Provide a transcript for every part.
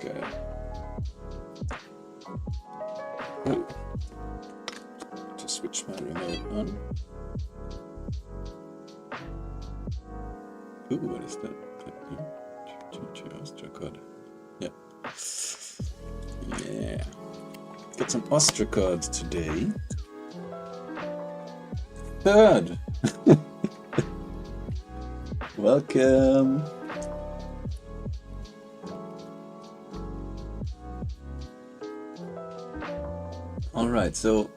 Okay. Oh. To switch my remote on. Ooh, what is that? Ostracod. Yeah. Yeah. Get some ostracods today. Third. Welcome. All right, so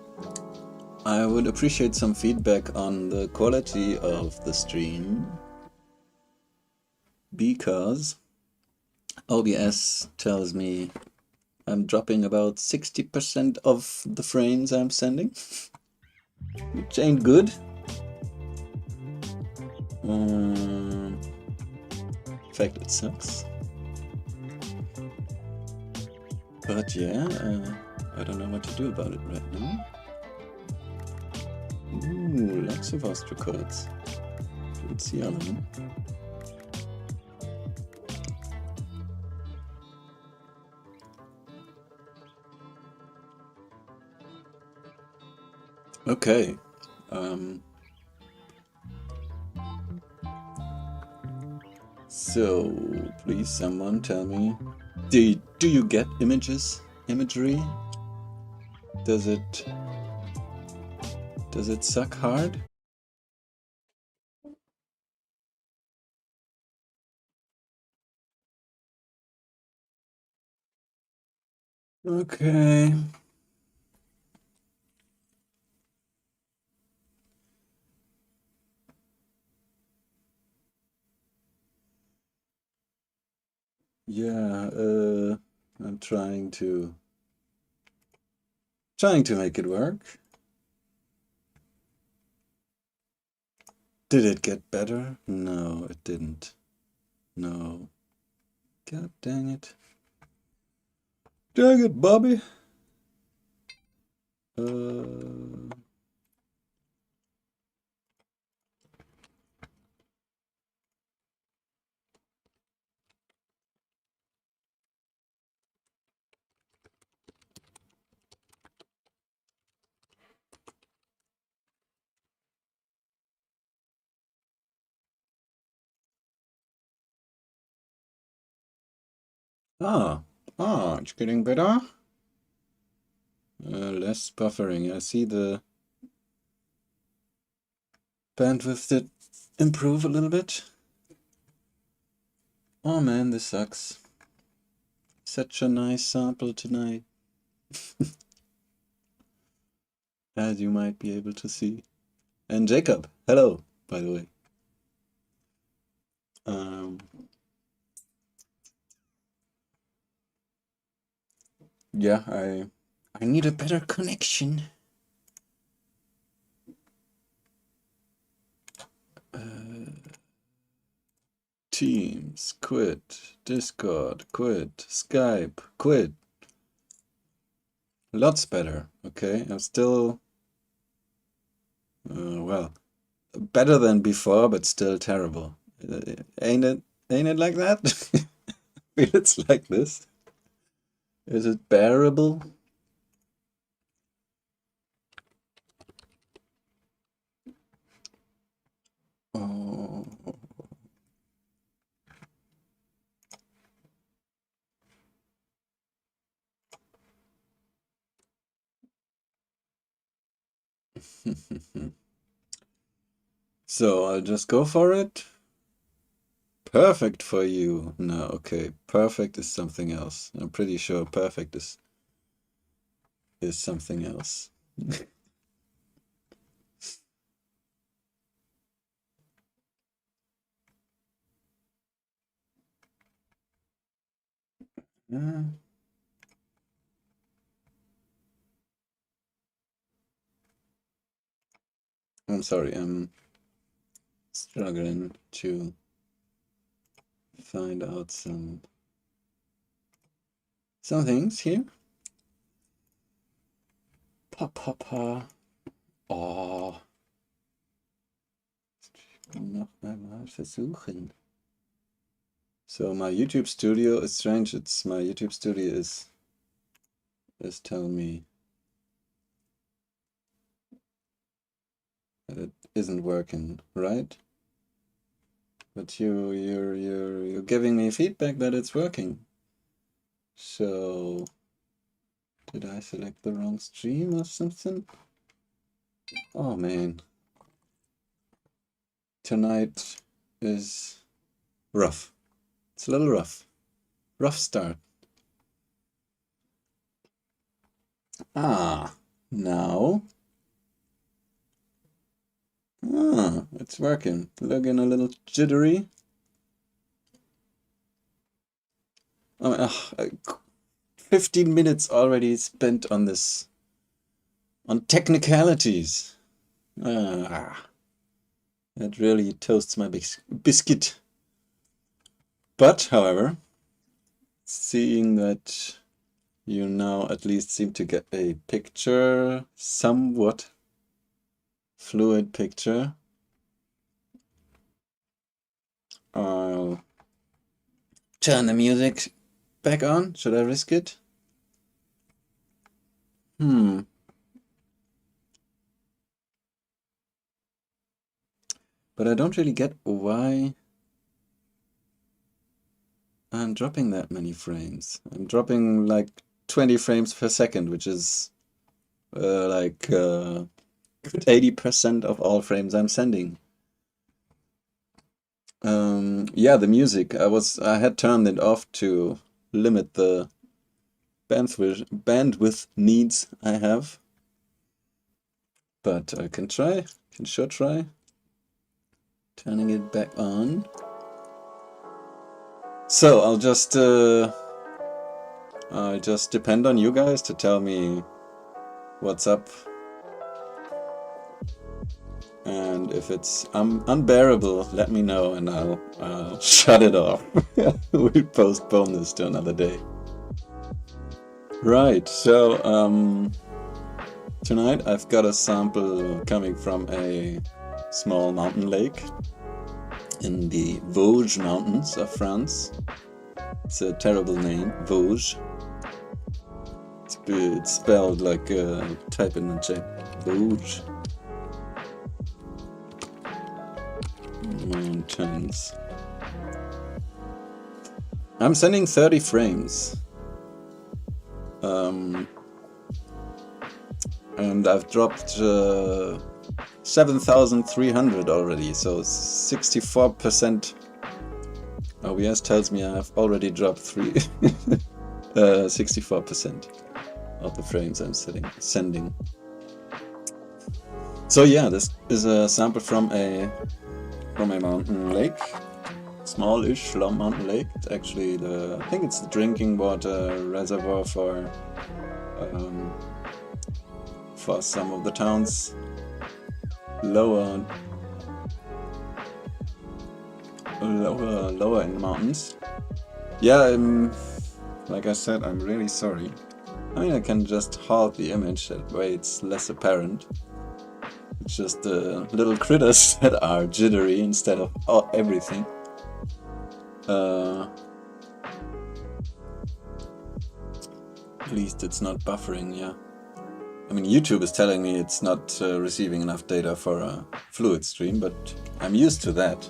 I would appreciate some feedback on the quality of the stream, because OBS tells me I'm dropping about 60% of the frames I'm sending, which ain't good. In fact, it sucks. But yeah, I don't know what to do about it right now. Ooh, lots of ostracods. Didn't see all of them. Okay. So please, someone tell me, do you get imagery? Does it suck hard? Okay. Yeah, I'm trying to make it work. Did it get better? No, it didn't. No. God dang it. Dang it, Bobby. It's getting better. Less buffering. I see the bandwidth did improve a little bit. Oh man, this sucks. Such a nice sample tonight. As you might be able to see. And Jacob, hello, by the way. Yeah, I need a better connection. Teams, quit. Discord, quit. Skype, quit. Lots better, okay? I'm still, well, better than before, but still terrible. Ain't it like that? Feel it's like this. Is it bearable? Oh. So I'll just go for it. Perfect for you. No, okay. Perfect is something else. I'm pretty sure perfect is something else. Yeah. I'm sorry, I'm struggling to find out some things here. Pa. Oh. Noch einmal versuchen. So my YouTube studio is strange. It's my YouTube studio is telling me that it isn't working right. But you're giving me feedback that it's working. So did I select the wrong stream or something? Oh man. Tonight is rough. It's a little rough. Rough start. Ah, now. Ah, it's working. Looking a little jittery. Oh, 15 minutes already spent on this. On technicalities. Ah, that really toasts my biscuit. But, however, seeing that you now at least seem to get a picture, somewhat fluid picture, I'll turn the music back on. Should I risk it? But I don't really get why I'm dropping that many frames. I'm dropping like 20 frames per second, which is like 80% of all frames I'm sending. Yeah, the music. I had turned it off to limit the bandwidth needs I have. But I can sure try. Turning it back on. So I'll just depend on you guys to tell me what's up. And if it's unbearable, let me know and I'll shut it off. We'll postpone this to another day. Right, so tonight I've got a sample coming from a small mountain lake in the Vosges Mountains of France. It's a terrible name, Vosges. It's spelled like type in the chat, Vosges. Mountains. I'm sending 30 frames. And I've dropped 7,300 already, so 64%. OBS tells me I've already dropped 64% of the frames I'm sending. So yeah, this is a sample from a mountain lake, smallish mountain lake. It's actually I think it's the drinking water reservoir for some of the towns lower in the mountains. Yeah, like I said, I'm really sorry. I mean, I can just halt the image, that way it's less apparent. It's just the little critters that are jittery instead of everything. At least it's not buffering, yeah. I mean, YouTube is telling me it's not receiving enough data for a fluid stream, but I'm used to that.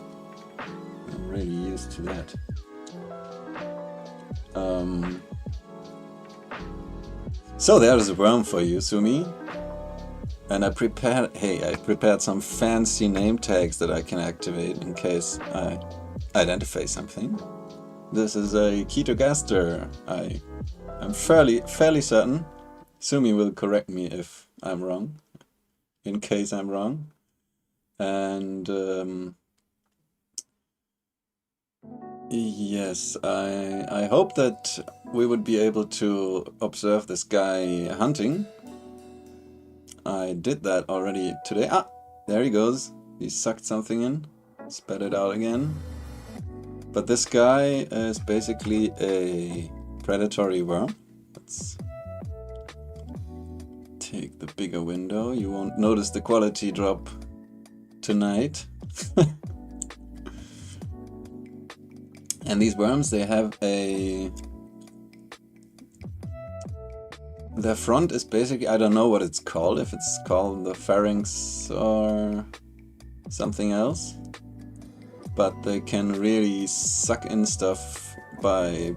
I'm really used to that. So there's a worm for you, Sumi. And I prepared some fancy name tags that I can activate in case I identify something. This is a Ketogaster. I'm fairly certain. Sumi will correct me if I'm wrong, in case I'm wrong. And yes, I hope that we would be able to observe this guy hunting. I did that already today. Ah, there he goes. He sucked something in, spat it out again. But this guy is basically a predatory worm. Let's take the bigger window. You won't notice the quality drop tonight. And these worms, they have a... Their front is basically, I don't know what it's called, if it's called the pharynx or something else. But they can really suck in stuff by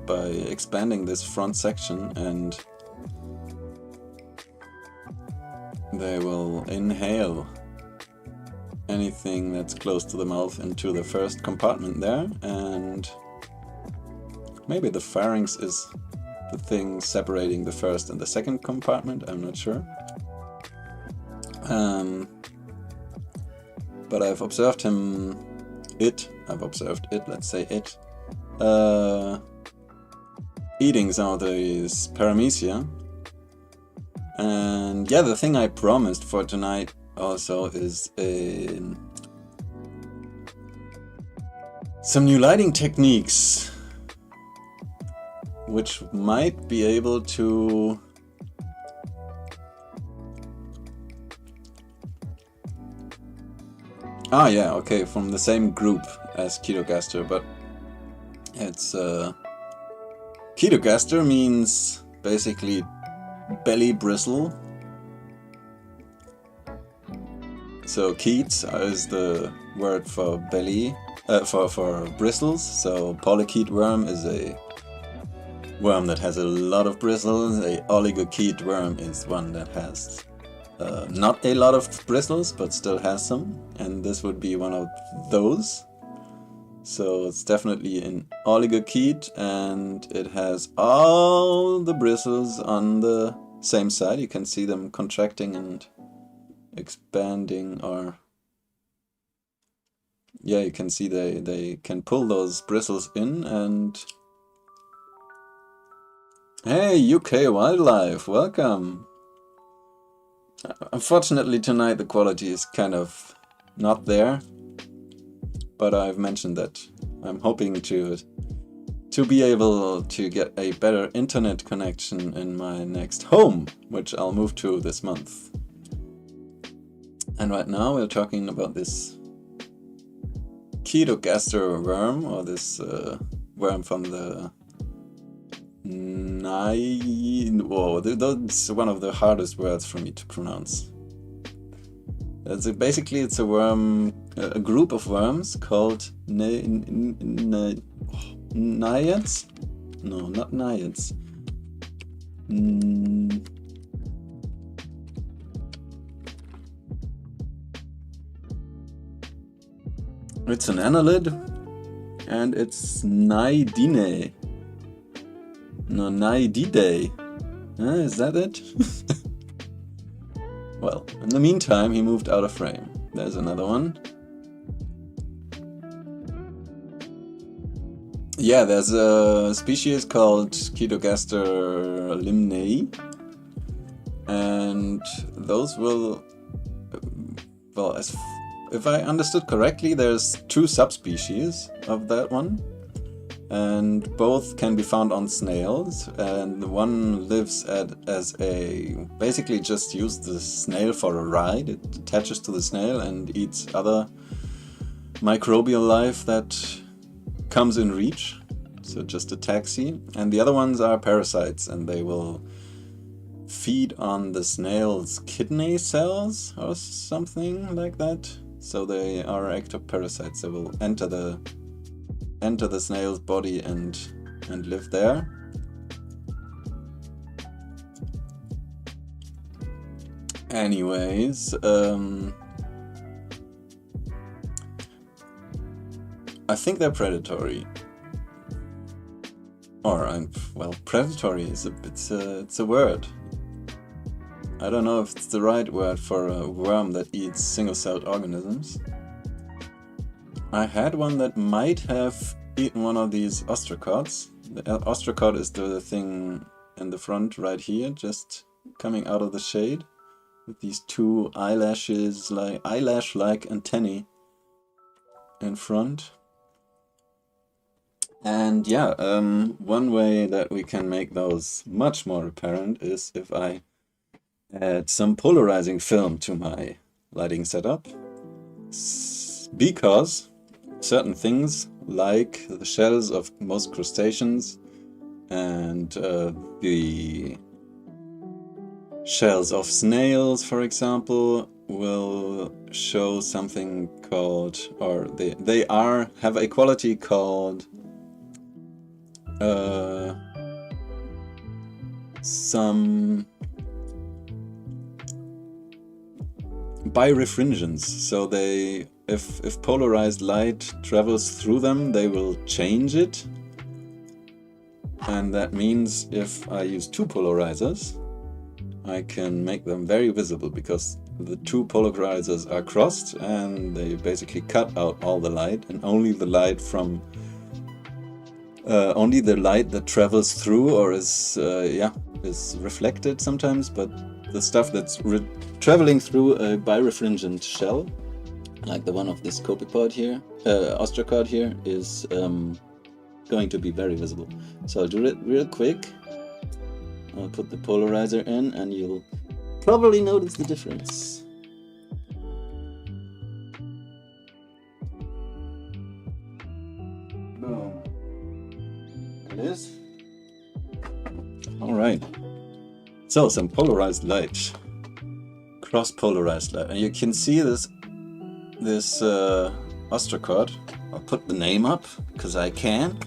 expanding this front section, and they will inhale anything that's close to the mouth into the first compartment there, and maybe the pharynx is the thing separating the first and the second compartment, I'm not sure. But I've observed it, let's say it, eating some of these paramecia. And yeah, the thing I promised for tonight also is some new lighting techniques, which might be able to yeah, okay, from the same group as Ketogaster, but it's Ketogaster means basically belly bristle. So Keats is the word for belly, for bristles. So polychaete worm is a worm that has a lot of bristles. A oligochaete worm is one that has not a lot of bristles, but still has some. And this would be one of those. So it's definitely an oligochaete, and it has all the bristles on the same side. You can see them contracting and expanding, or yeah, you can see they can pull those bristles in. And hey, UK Wildlife, welcome! Unfortunately tonight the quality is kind of not there, but I've mentioned that I'm hoping to be able to get a better internet connection in my next home, which I'll move to this month. And right now we're talking about this Ketogaster worm, or this worm from the whoa, that's one of the hardest words for me to pronounce. Basically it's a worm, a group of worms called naiads? No, not naiads. It's an annelid, and it's Naidinae. No, Naididae. Is that it? Well, in the meantime, he moved out of frame. There's another one. Yeah, there's a species called Ketogaster limnae, and those will, well, if I understood correctly, there's 2 subspecies of that one, and both can be found on snails, and the one lives basically just use the snail for a ride. It attaches to the snail and eats other microbial life that comes in reach, so just a taxi. And the other ones are parasites, and they will feed on the snail's kidney cells or something like that. So they are ectoparasites. They will enter the snail's body and live there. Anyways, I think they're predatory. Or well, predatory is it's a word. I don't know if it's the right word for a worm that eats single-celled organisms. I had one that might have eaten one of these ostracods. The ostracod is the thing in the front right here, just coming out of the shade, with these 2 eyelash-like antennae in front. And yeah, one way that we can make those much more apparent is if I add some polarizing film to my lighting setup, because certain things like the shells of most crustaceans, and the shells of snails, for example, will show something called, or they have a quality called some birefringence. So they, if polarized light travels through them, they will change it. And that means if I use two polarizers, I can make them very visible, because the two polarizers are crossed and they basically cut out all the light, and only the light from only the light that travels through or is reflected sometimes, but the stuff that's traveling through a birefringent shell, like the one of this copepod here, ostracod here, is going to be very visible. So I'll do it real quick. I'll put the polarizer in and you'll probably notice the difference. Boom. There it is. Alright. So some polarized light. Cross-polarized light. And you can see this ostracod. I'll put the name up, because I can.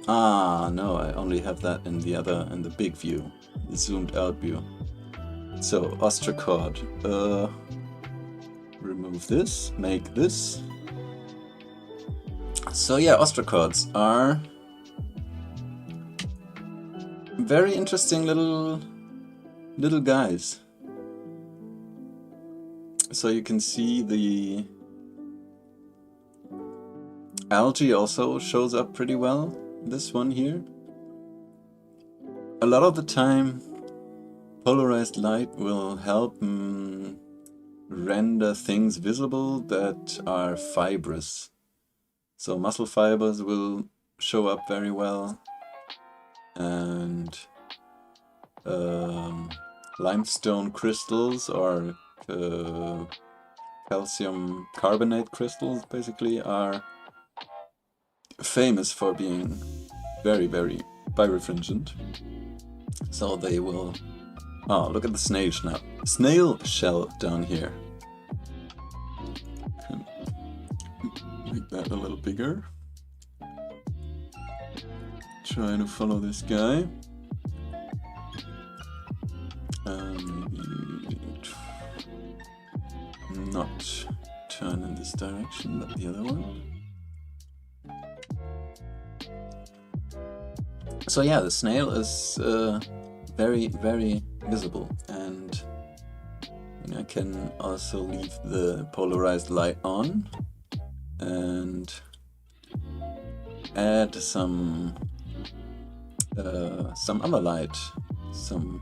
Ah, no, I only have that in the big view, the zoomed out view. So, ostracod, remove this, make this. So yeah, ostracods are very interesting little guys. So you can see the algae also shows up pretty well. This one here. A lot of the time, polarized light will help render things visible that are fibrous. So muscle fibers will show up very well, and limestone crystals, or calcium carbonate crystals, basically, are famous for being very, very birefringent. So they will... Oh, look at the snail shell down here. Can make that a little bigger. Try to follow this guy. Maybe not turn in this direction, but the other one. So yeah, the snail is very, very visible, and I can also leave the polarized light on and add some other light, some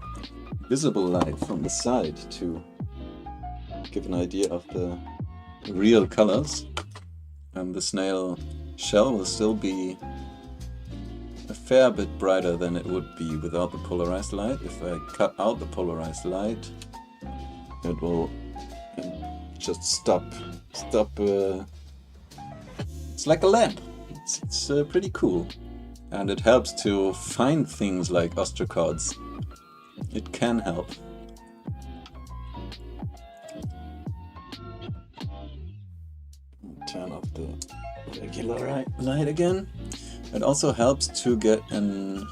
visible light from the side to give an idea of the real colors. And the snail shell will still be a fair bit brighter than it would be without the polarized light. If I cut out the polarized light, it will just stop. It's like a lamp. It's pretty cool, and it helps to find things like ostracods. It can help. Turn off the regular light again. It also helps to get a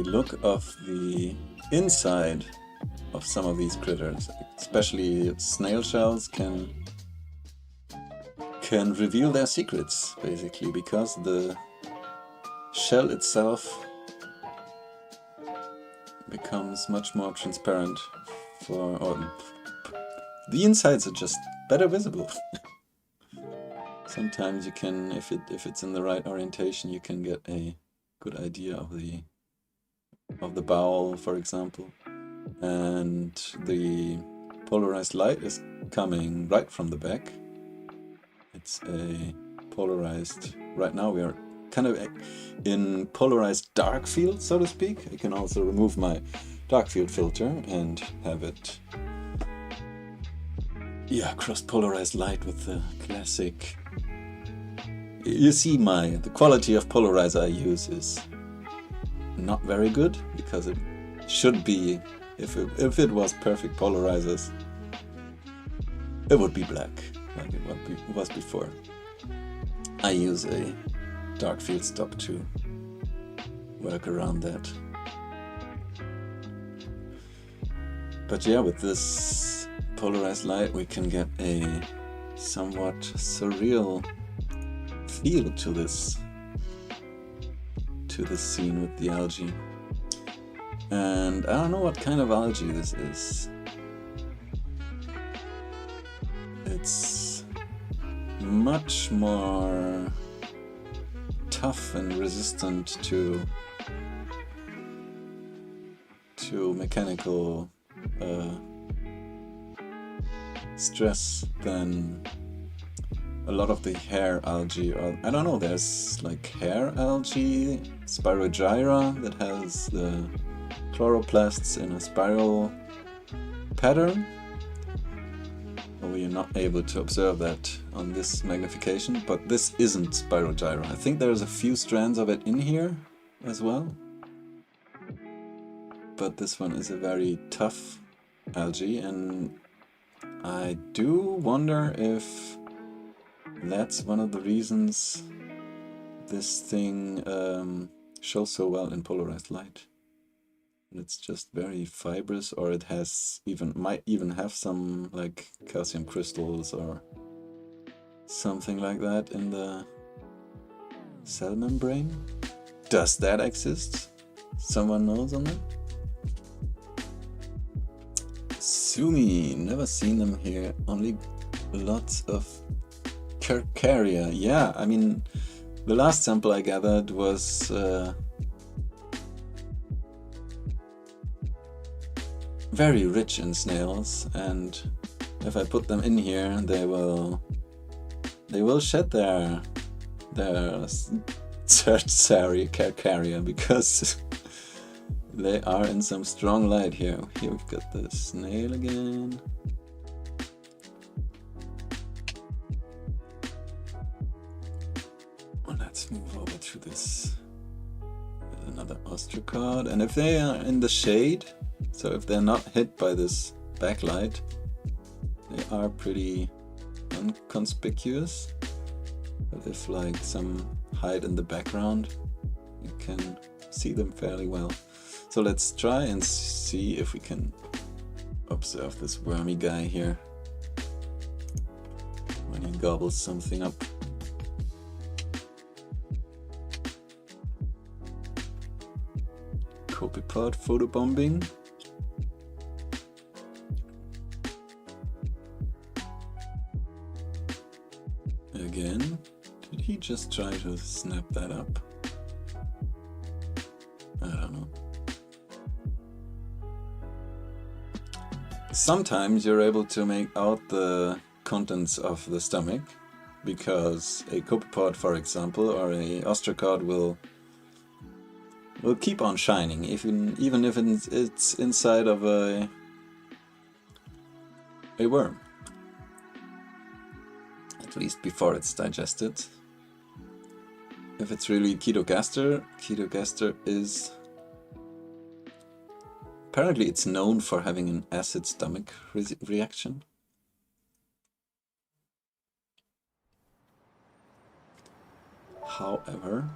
look of the inside of some of these critters. Especially snail shells can reveal their secrets, basically, because the shell itself becomes much more transparent the insides are just better visible. Sometimes you can, if it's in the right orientation, you can get a good idea of the bowel, for example. And the polarized light is coming right from the back. It's a polarized... Right now we are kind of in polarized dark field, so to speak. I can also remove my dark field filter and have it... Yeah, cross-polarized light with the classic You see, the quality of polarizer I use is not very good, because it should be, if it was perfect polarizers, it would be black, like it was before. I use a dark field stop to work around that. But yeah, with this polarized light we can get a somewhat surreal feel to this scene with the algae. And I don't know what kind of algae this is. It's much more tough and resistant to mechanical stress than a lot of the hair algae, or I don't know, there's like hair algae, Spirogyra, that has the chloroplasts in a spiral pattern. We are not able to observe that on this magnification, but this isn't Spirogyra. I think there's a few strands of it in here as well. But this one is a very tough algae, and I do wonder if that's one of the reasons this thing shows so well in polarized light. It's just very fibrous, or it might even have some like calcium crystals or something like that in the cell membrane. Does that exist? Someone knows on that? Sumi, never seen them here. Only lots of Cercaria. Yeah, I mean, the last sample I gathered was very rich in snails, and if I put them in here, they will shed their tertiary Cercaria, because they are in some strong light here. Here we've got the snail again. Well, let's move over to this. There's another ostracod, and if they are in the shade, so if they're not hit by this backlight, they are pretty inconspicuous. But if like some hide in the background, you can see them fairly well. So let's try and see if we can observe this wormy guy here when he gobbles something up. Copepod photobombing. Again, did he just try to snap that up? I don't know. Sometimes you're able to make out the contents of the stomach, because a copepod, for example, or a ostracod will keep on shining, even if it's inside of a worm. At least before it's digested. If it's really Ketogaster is... Apparently it's known for having an acid stomach reaction. However...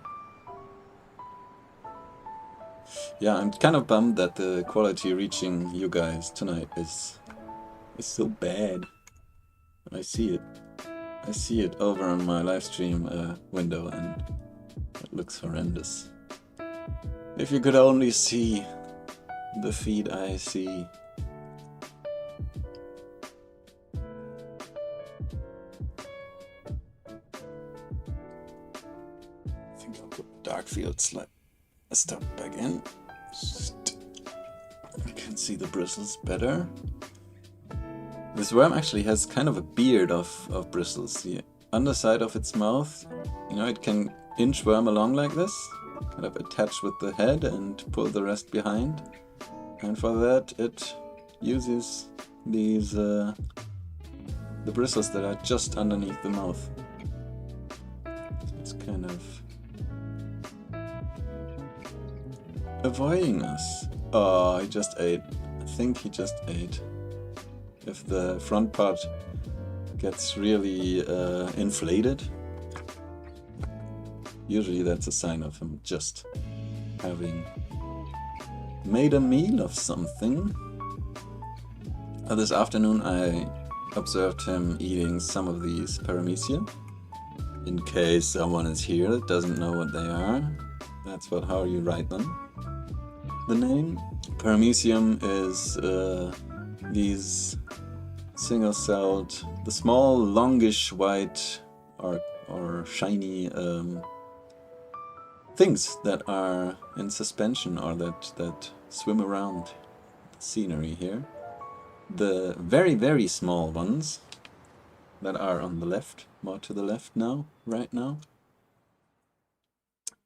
Yeah, I'm kind of bummed that the quality reaching you guys tonight is so bad. I see it. I see it over on my live stream window, and it looks horrendous. If you could only see the feed I see. I think I'll put dark field stop back in. I can see the bristles better. This worm actually has kind of a beard of bristles. The underside of its mouth, you know, it can inchworm along like this, kind of attach with the head and pull the rest behind. And for that it uses these the bristles that are just underneath the mouth. avoiding us. Oh, he just ate. I think he just ate. If the front part gets really inflated, usually that's a sign of him just having made a meal of something. This afternoon I observed him eating some of these paramecia. In case someone is here that doesn't know what they are, that's how you write them. The name paramecium is these single-celled, the small longish white or shiny things that are in suspension or that swim around the scenery here. The very, very small ones that are on the left, more to the left now, right now,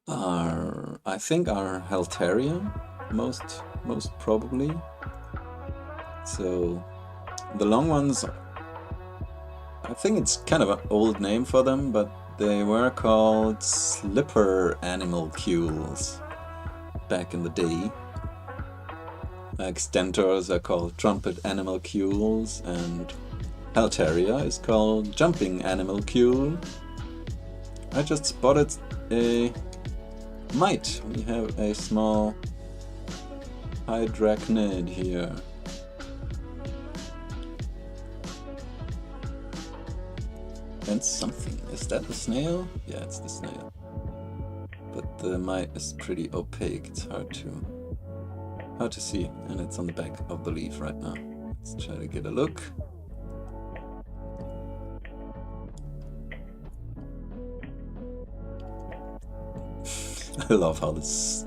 are, I think, are Halteria, most probably. So the long ones, I think it's kind of an old name for them, but they were called slipper animalcules back in the day. Extentors are called trumpet animalcules, and Halteria is called jumping animalcule. I just spotted a mite. We have a small hydracnid here. And something. Is that the snail? Yeah, it's the snail. But the mite is pretty opaque. It's hard to see, and it's on the back of the leaf right now. Let's try to get a look. I love how this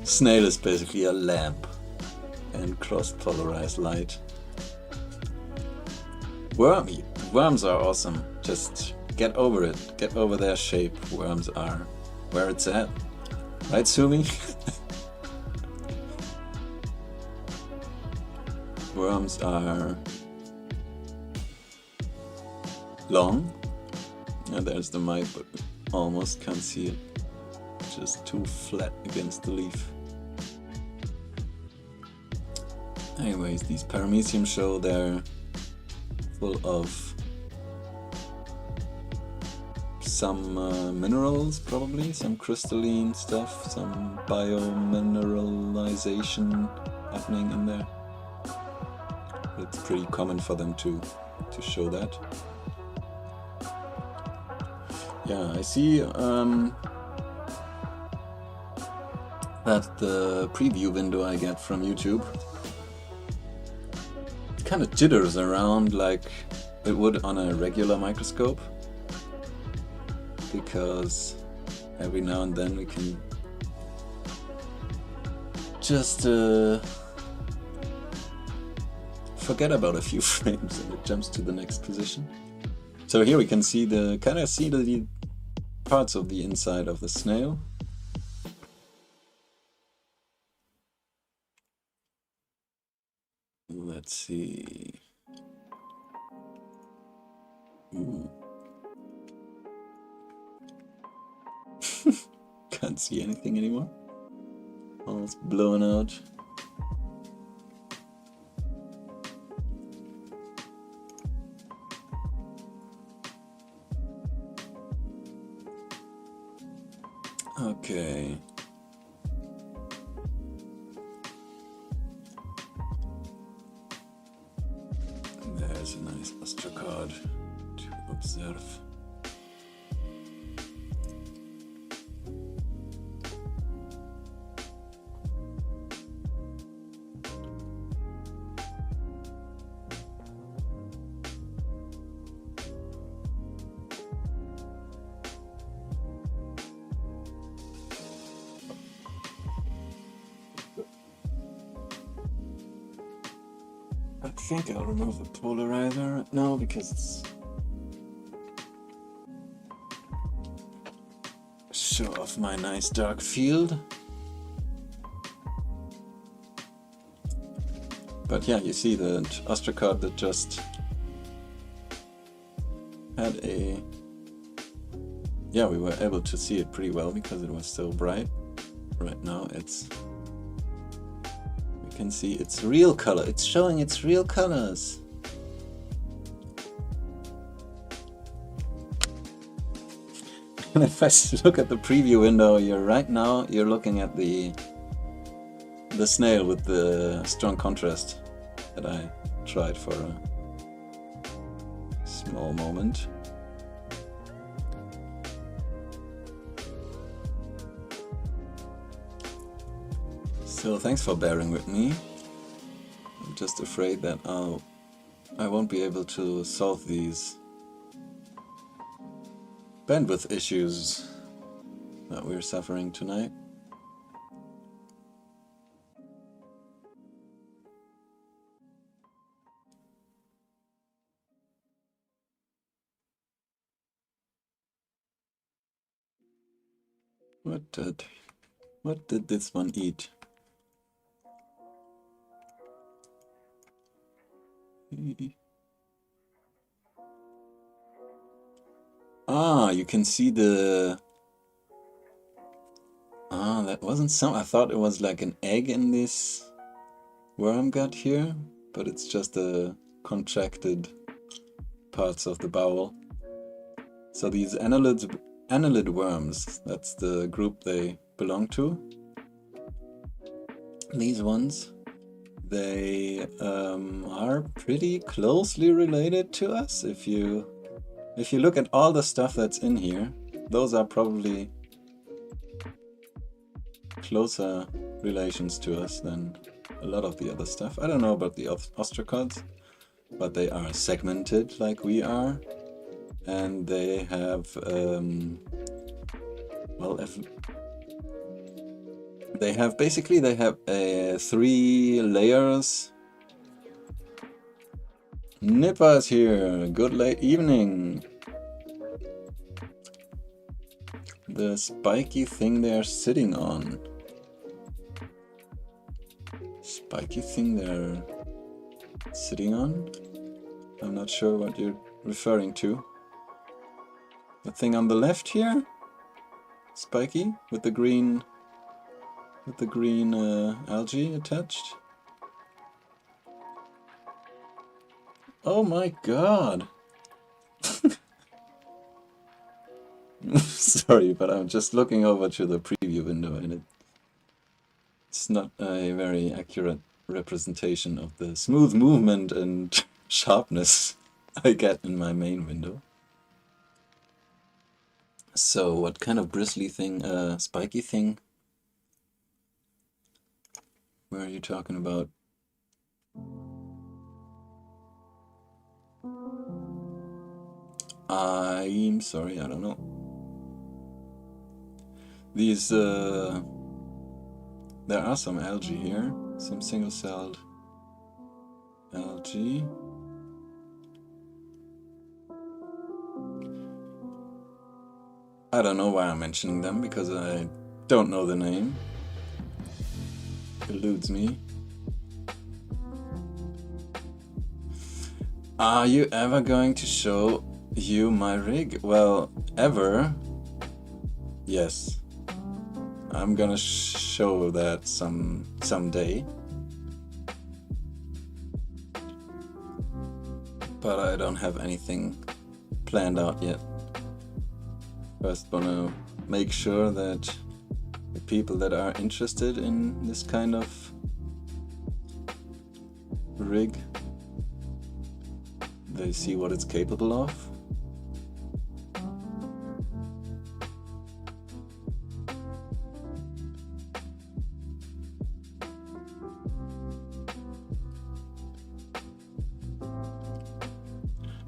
snail is basically a lamp and cross-polarized light. Worms are awesome. Just get over it. Get over their shape. Worms are where it's at. Right, Sumi? Worms are long. And there's the mite, but almost can't see it. Just too flat against the leaf. Anyways, these paramecium show they're full of some minerals, probably, some crystalline stuff, some biomineralization happening in there. It's pretty common for them to show that. Yeah, I see that the preview window I get from YouTube kind of jitters around like it would on a regular microscope, because every now and then we can just forget about a few frames and it jumps to the next position. So here we can see the parts of the inside of the snail. Let's see. Ooh. Can't see anything anymore. Almost blown out. Okay. There's a nice ostracod to observe. I think I'll remove the polarizer right now because it's show off my nice dark field. But yeah, you see the ostracod that just had a... Yeah, we were able to see it pretty well because it was so bright. Right now it's You can see its real color. It's showing its real colors. And if I look at the preview window, right now you're looking at the snail with the strong contrast that I tried for a small moment. So thanks for bearing with me. I'm just afraid that I won't be able to solve these bandwidth issues that we're suffering tonight. What did this one eat? Ah, you can see the... Ah, that wasn't some... I thought it was like an egg in this worm gut here, but it's just the contracted parts of the bowel. So these annelid worms, that's the group they belong to. These ones, they are pretty closely related to us. If you look at all the stuff that's in here, those are probably closer relations to us than a lot of the other stuff. I don't know about the ostracods, but they are segmented like we are, and they have well, they have 3 layers. Nippa's here. Good late evening. The spiky thing they're sitting on. Spiky thing they're sitting on? I'm not sure what you're referring to. The thing on the left here? Spiky? With the green algae attached? Oh my god! Sorry, but I'm just looking over to the preview window and it's not a very accurate representation of the smooth movement and sharpness I get in my main window. So what kind of bristly thing, spiky thing? Where are you talking about? I'm sorry, I don't know. These, there are some algae here, some single-celled algae. I don't know why I'm mentioning them, because I don't know the name. Eludes me. Are you ever going to show you my rig? Well, ever? Yes. I'm gonna show that someday. But I don't have anything planned out yet. First wanna make sure that the people that are interested in this kind of rig, they see what it's capable of.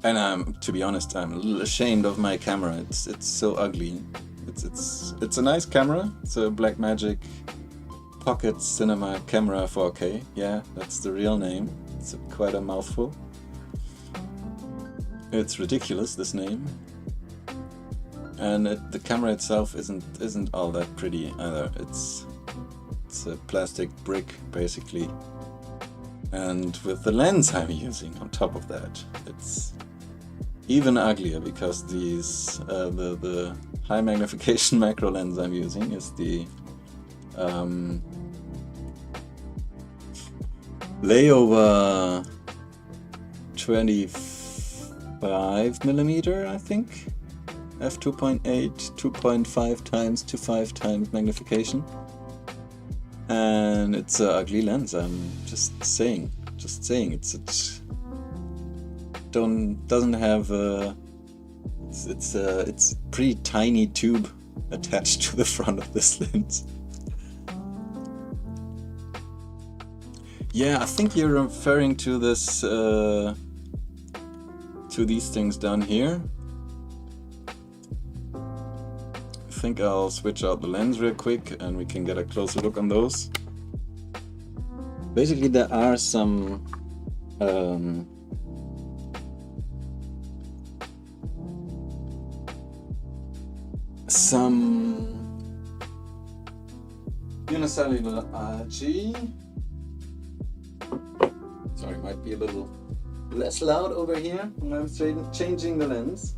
And to be honest, I'm a little ashamed of my camera. It's so ugly. It's a nice camera. It's a Blackmagic Pocket Cinema Camera 4K. Yeah, that's the real name. It's quite a mouthful. It's ridiculous, this name. And the camera itself isn't all that pretty either. It's a plastic brick basically. And with the lens I'm using on top of that, it's even uglier because these the high magnification macro lens I'm using is the layover 25mm, I think. f2.8, 2.5 times to 5 times magnification. And it's an ugly lens, I'm just saying. It doesn't have a... It's pretty tiny tube attached to the front of this lens. Yeah, I think you're referring to this, to these things down here. I think I'll switch out the lens real quick and we can get a closer look on those. Basically, there are some unicellular algae. Sorry, might be a little less loud over here when I'm changing the lens.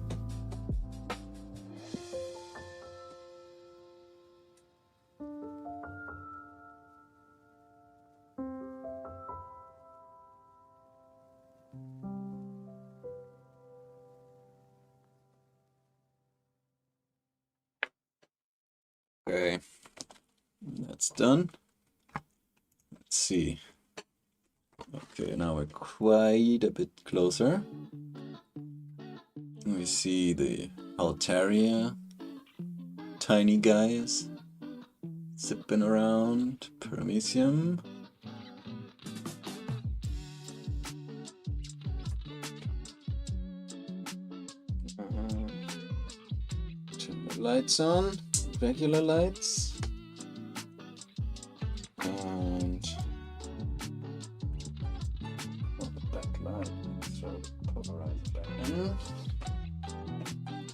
Okay, that's done. Let's see. Okay, now we're quite a bit closer. We see the Altaria, tiny guys, zipping around, Paramecium. Turn the lights on, regular lights. And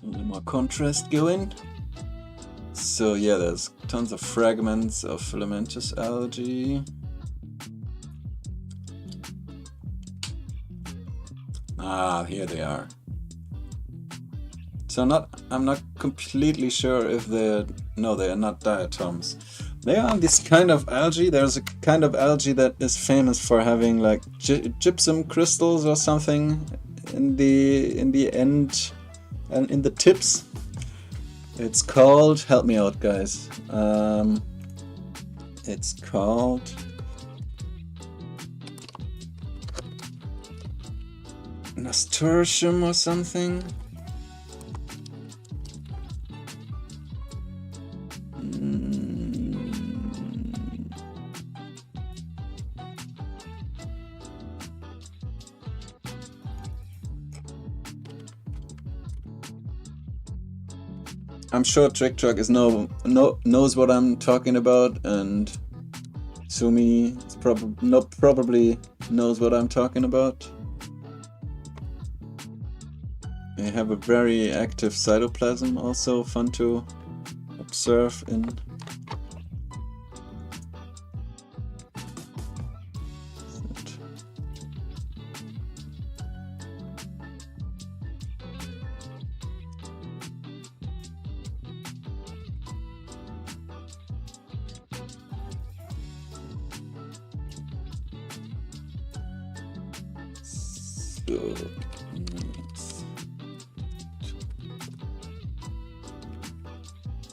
a little more contrast going. So yeah, there's tons of fragments of filamentous algae. Ah, here they are. So I'm not completely sure if they're... No, they are not diatoms. They are this kind of algae. There's a kind of algae that is famous for having like gypsum crystals or something in the end and in the tips. It's called, help me out guys, it's called nasturtium or something. I'm sure Trick Truck knows what I'm talking about, and Sumi probably knows what I'm talking about. They have a very active cytoplasm, also fun to observe in.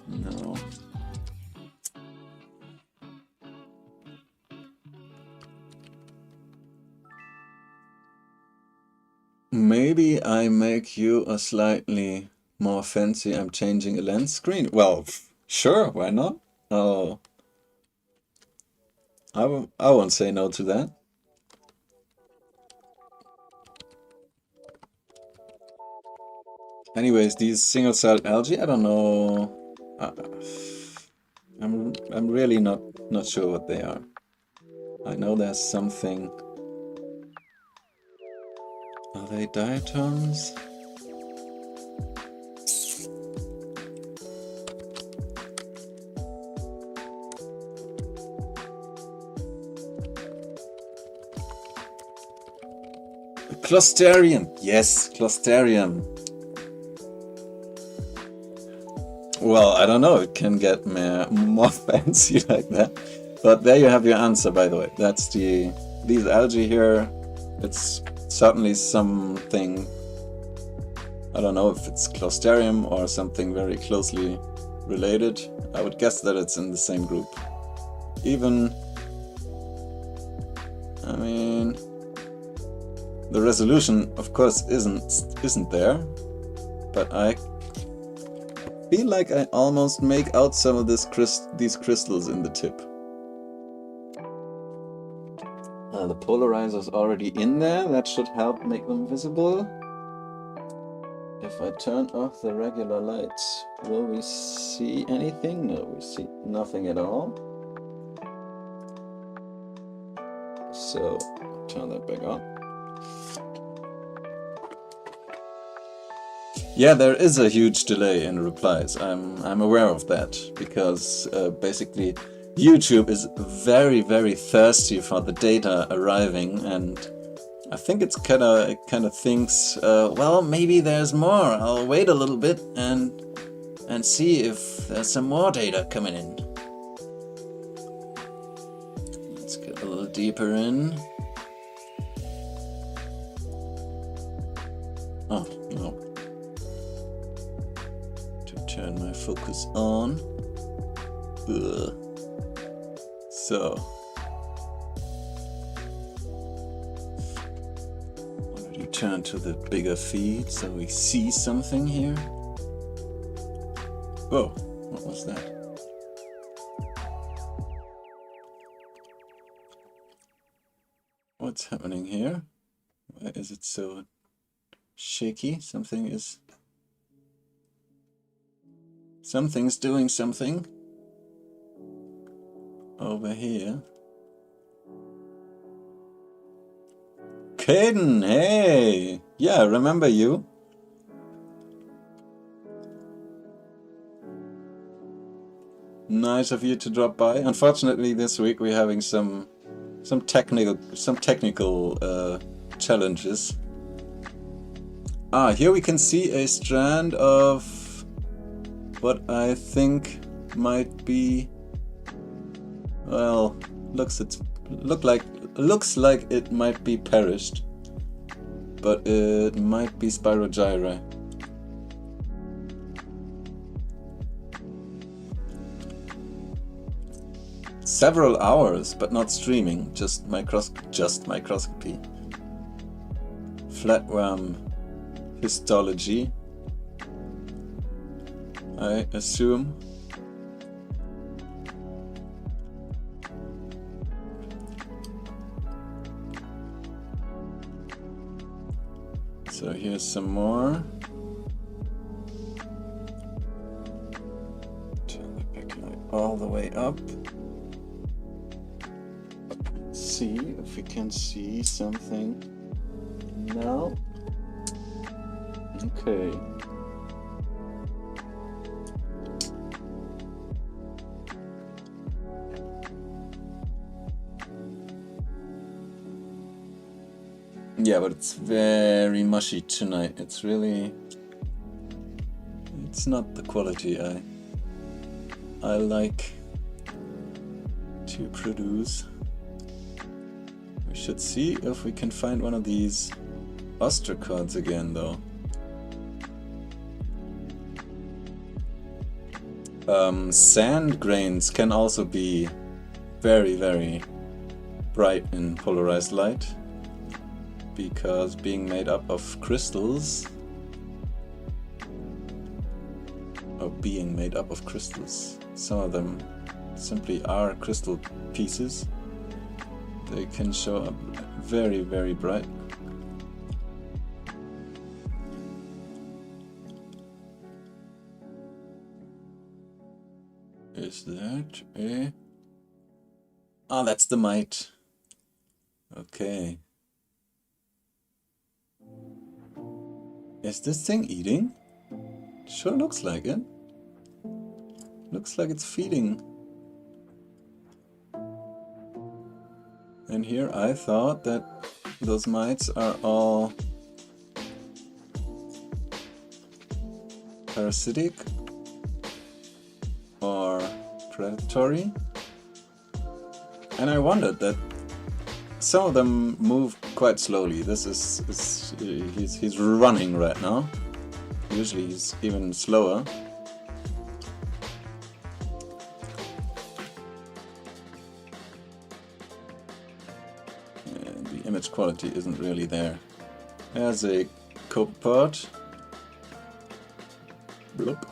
No. Maybe I make you a slightly more fancy. I'm changing a lens screen. Well, sure, why not? Oh, I won't say no to that. Anyways, these single-celled algae, I don't know. I'm really not sure what they are. I know there's something. Are they diatoms? Closterium! Yes, Closterium. Well, I don't know, it can get more fancy like that. But there you have your answer, by the way. That's the these algae here, it's certainly something, I don't know if it's Clostridium or something very closely related. I would guess that it's in the same group. Even, I mean, the resolution of course isn't there, but I feel like I almost make out some of these crystals in the tip. The polarizer's already in there, that should help make them visible. If I turn off the regular lights, will we see anything? No, we see nothing at all. So, turn that back on. Yeah, there is a huge delay in replies. I'm aware of that, because basically YouTube is very, very thirsty for the data arriving, and I think it kind of thinks, well, maybe there's more. I'll wait a little bit and see if there's some more data coming in. Let's get a little deeper in. Oh no. To turn my focus on. Ugh. So, already turn to the bigger feed so we see something here. Whoa, what was that? What's happening here? Why is it so shaky? Something's doing something over here. Caden, hey! Yeah, I remember you. Nice of you to drop by. Unfortunately, this week we're having some technical challenges. Here we can see a strand of what I think might be, well, looks like it might be perished, but it might be Spirogyra. Several hours, but not streaming, just microscopy. Flatworm histology, I assume. So here's some more. Turn the backlight all the way up. See if we can see something. No. Okay. Yeah, but it's very mushy tonight. It's not the quality I like to produce. We should see if we can find one of these ostracods again, though. Sand grains can also be very, very bright in polarized light, because being made up of crystals, some of them simply are crystal pieces. They can show up very, very bright. Is that a... Ah, that's the mite. Okay. Is this thing eating? Sure looks like it. Looks like it's feeding. And here I thought that those mites are all parasitic or predatory. And I wondered that some of them move quite slowly. This he's running right now. Usually he's even slower. And the image quality isn't really there. There's a copepod. Bloop.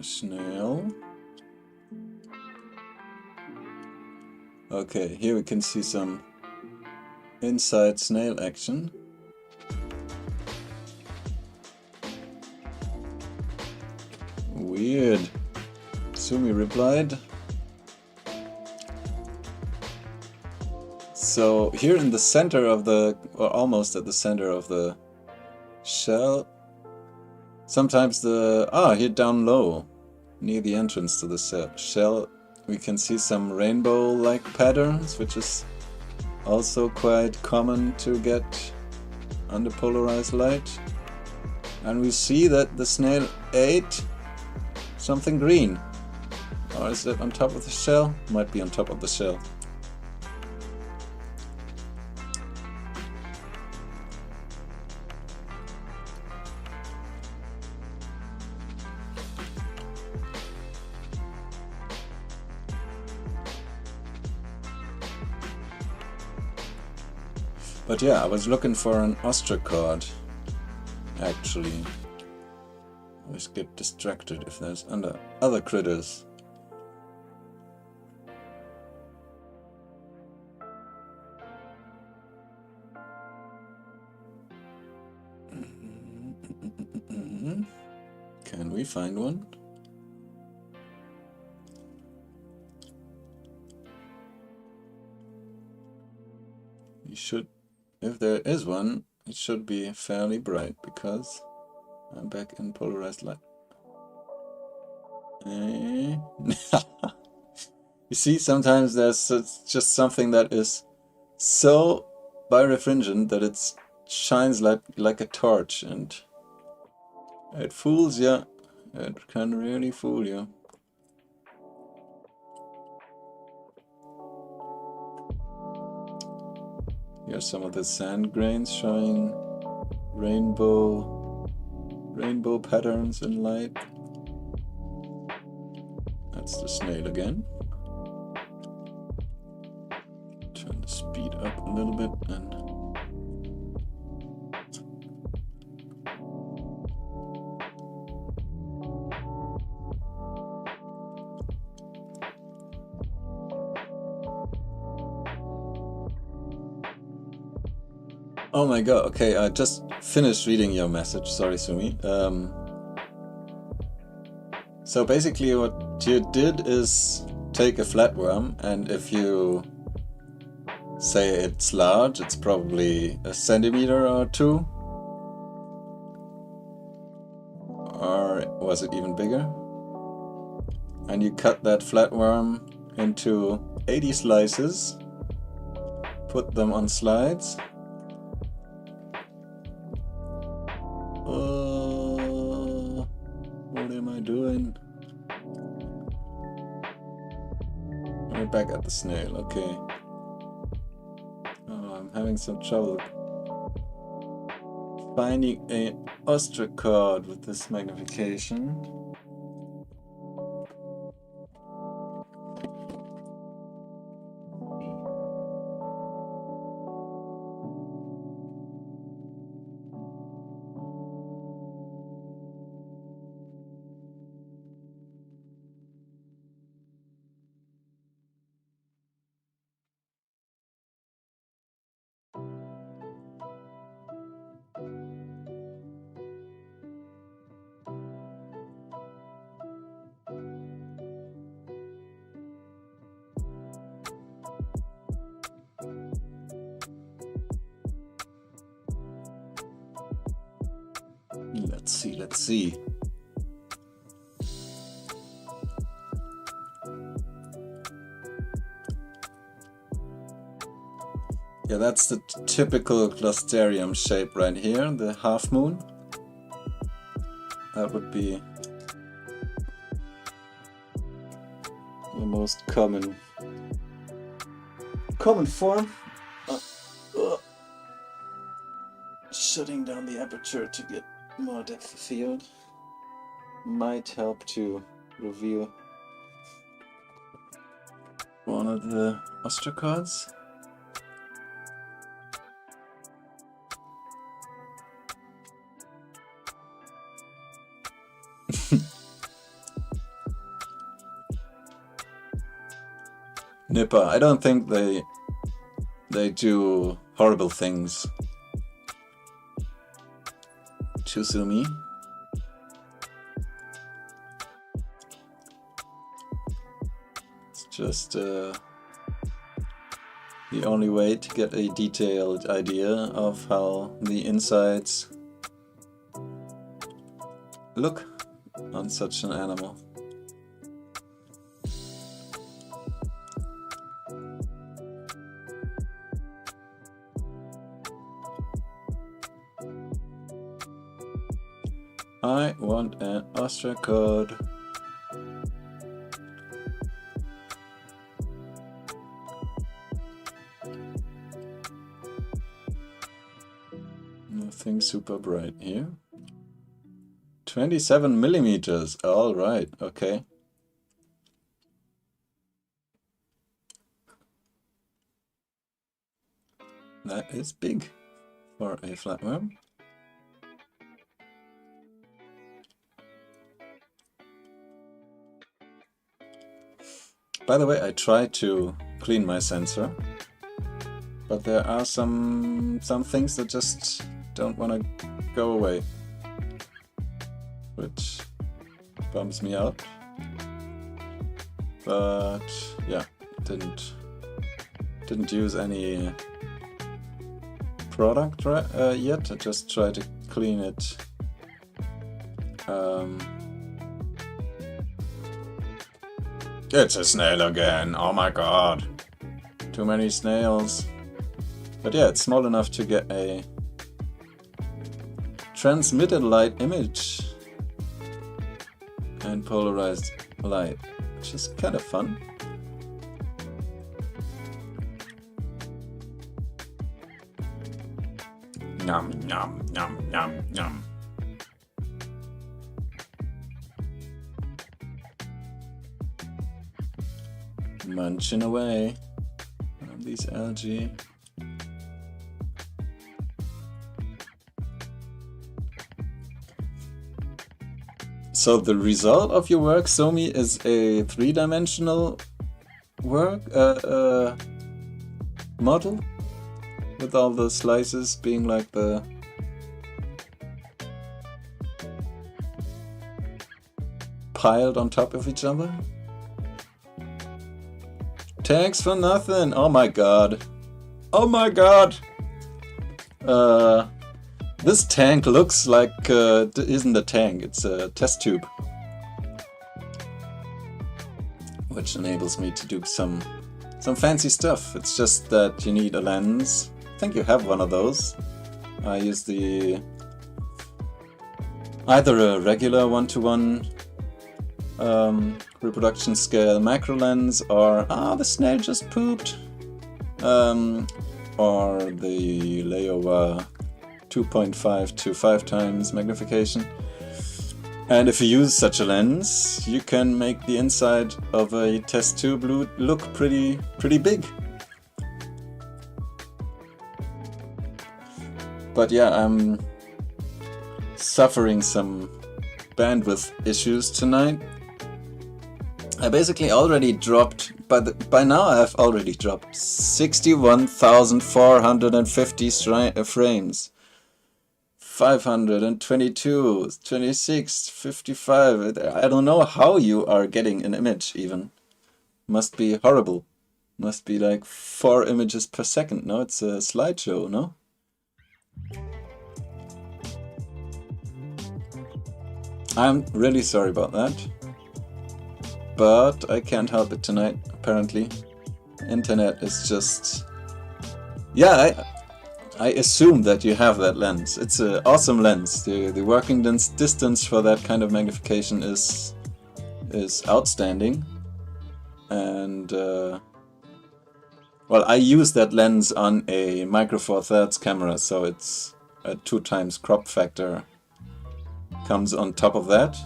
Snail. Okay, here we can see some inside snail action. Weird. Sumi replied. So here in the center of the, or almost at the center of the shell, sometimes here down low, near the entrance to the shell, we can see some rainbow-like patterns, which is also quite common to get under polarized light. And we see that the snail ate something green. Or is it on top of the shell? Might be on top of the shell. But yeah, I was looking for an ostracod, actually. I always get distracted if there's other critters. Can we find one? You should. If there is one, it should be fairly bright because I'm back in polarized light. You see, sometimes there's just something that is so birefringent that it shines like a torch, and it fools you. It can really fool you. Here's some of the sand grains showing rainbow patterns in light. That's the snail again. Turn the speed up a little bit and oh my god, okay, I just finished reading your message, sorry Sumi. So basically what you did is take a flatworm, and if you say it's large, it's probably a centimeter or two. Or was it even bigger? And you cut that flatworm into 80 slices, put them on slides. What am I doing? We're back at the snail, okay. Oh, I'm having some trouble finding an ostracod with this magnification. Let's see. Yeah, that's the typical clusterium shape right here, the half moon. That would be the most common form. Shutting down the aperture to get more depth of field might help to reveal one of the ostracods. Nipper, I don't think they do horrible things to Sumi. It's just the only way to get a detailed idea of how the insides look on such an animal. I want an ostracod. Nothing super bright here. 27 millimeters. All right. Okay. That is big for a flatworm. By the way, I tried to clean my sensor, but there are some things that just don't want to go away, which bums me out. But yeah, didn't use any product yet. I just tried to clean it. It's a snail again, oh my god. Too many snails. But yeah, it's small enough to get a transmitted light image and polarized light, which is kind of fun. Yum, yum, yum, yum, yum. Munching away on these algae. So the result of your work, Somi, is a three-dimensional work model with all the slices being like the piled on top of each other. Tanks for nothing. Oh my god. Oh my god. This tank looks like isn't a tank, it's a test tube, which enables me to do some fancy stuff. It's just that you need a lens. I think you have one of those. I use the either a regular 1:1 reproduction scale macro lens, or the snail just pooped, or the Laowa 2.5 to 5 times magnification. And if you use such a lens, you can make the inside of a test tube look pretty big. But yeah, I'm suffering some bandwidth issues tonight. I basically already dropped, by now I've already dropped 61,450 frames. 522, 26, 55. I don't know how you are getting an image even. Must be horrible. Must be like 4 images per second. No, it's a slideshow, no? I'm really sorry about that. But I can't help it tonight, apparently. Internet is just Yeah, I assume that you have that lens. It's an awesome lens. The working distance for that kind of magnification is outstanding. And well, I use that lens on a Micro Four Thirds camera, so it's a 2x crop factor comes on top of that.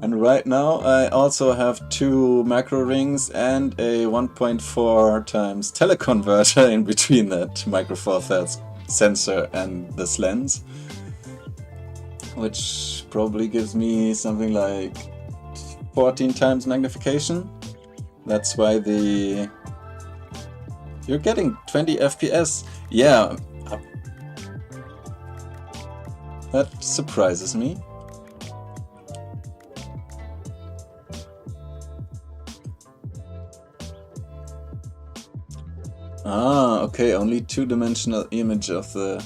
And right now I also have 2 macro rings and a 1.4 times teleconverter in between that Micro Four Thirds sensor and this lens, which probably gives me something like 14 times magnification. That's why you're getting 20 FPS. Yeah, that surprises me. Ah, okay, only 2-dimensional image of the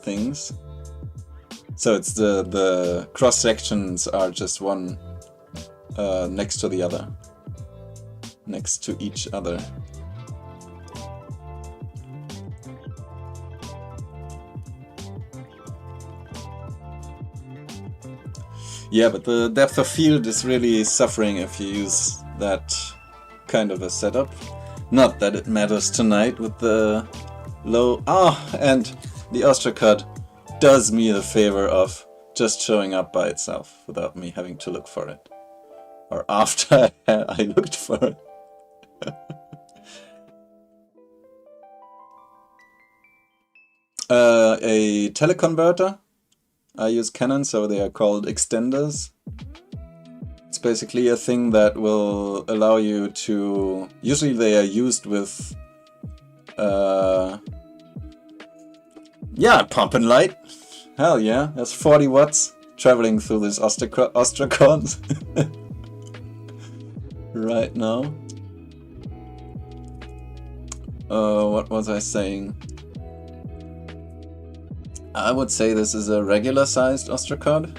things. So it's the cross sections are just one next to the other, next to each other. Yeah, but the depth of field is really suffering if you use that kind of a setup. Not that it matters tonight with the low... and the Ostracod does me the favor of just showing up by itself without me having to look for it. Or after I looked for it. A teleconverter. I use Canon, so they are called extenders. It's basically a thing that will allow you to... Usually they are used with... yeah, pump and light. Hell yeah, that's 40 watts traveling through this Ostracod right now. What was I saying? I would say this is a regular sized Ostracod.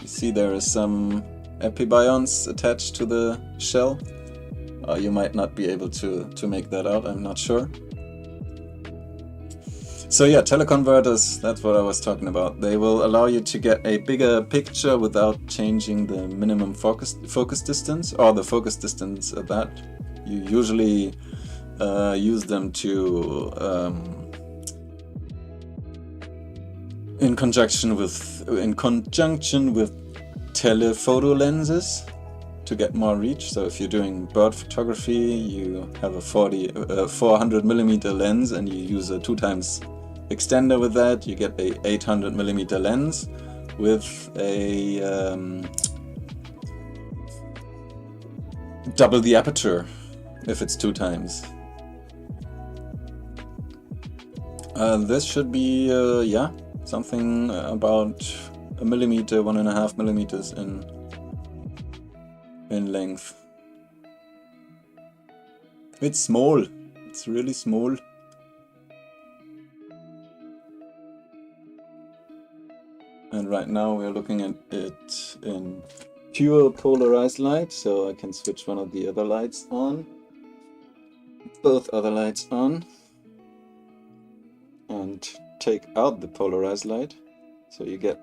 You see there is some epibionts attached to the shell. You might not be able to make that out, I'm not sure. So yeah, teleconverters, that's what I was talking about. They will allow you to get a bigger picture without changing the minimum focus distance, or the focus distance at that. You usually use them to in conjunction with telephoto lenses to get more reach. So if you're doing bird photography, you have a 400mm lens and you use a 2x extender with that, you get a 800mm lens with a double the aperture if it's 2x. This should be yeah, something about 1 millimeter, 1.5 millimeters in length. It's small. It's really small. And right now we're looking at it in pure polarized light, so I can switch one of the other lights on. Both other lights on. And take out the polarized light, so you get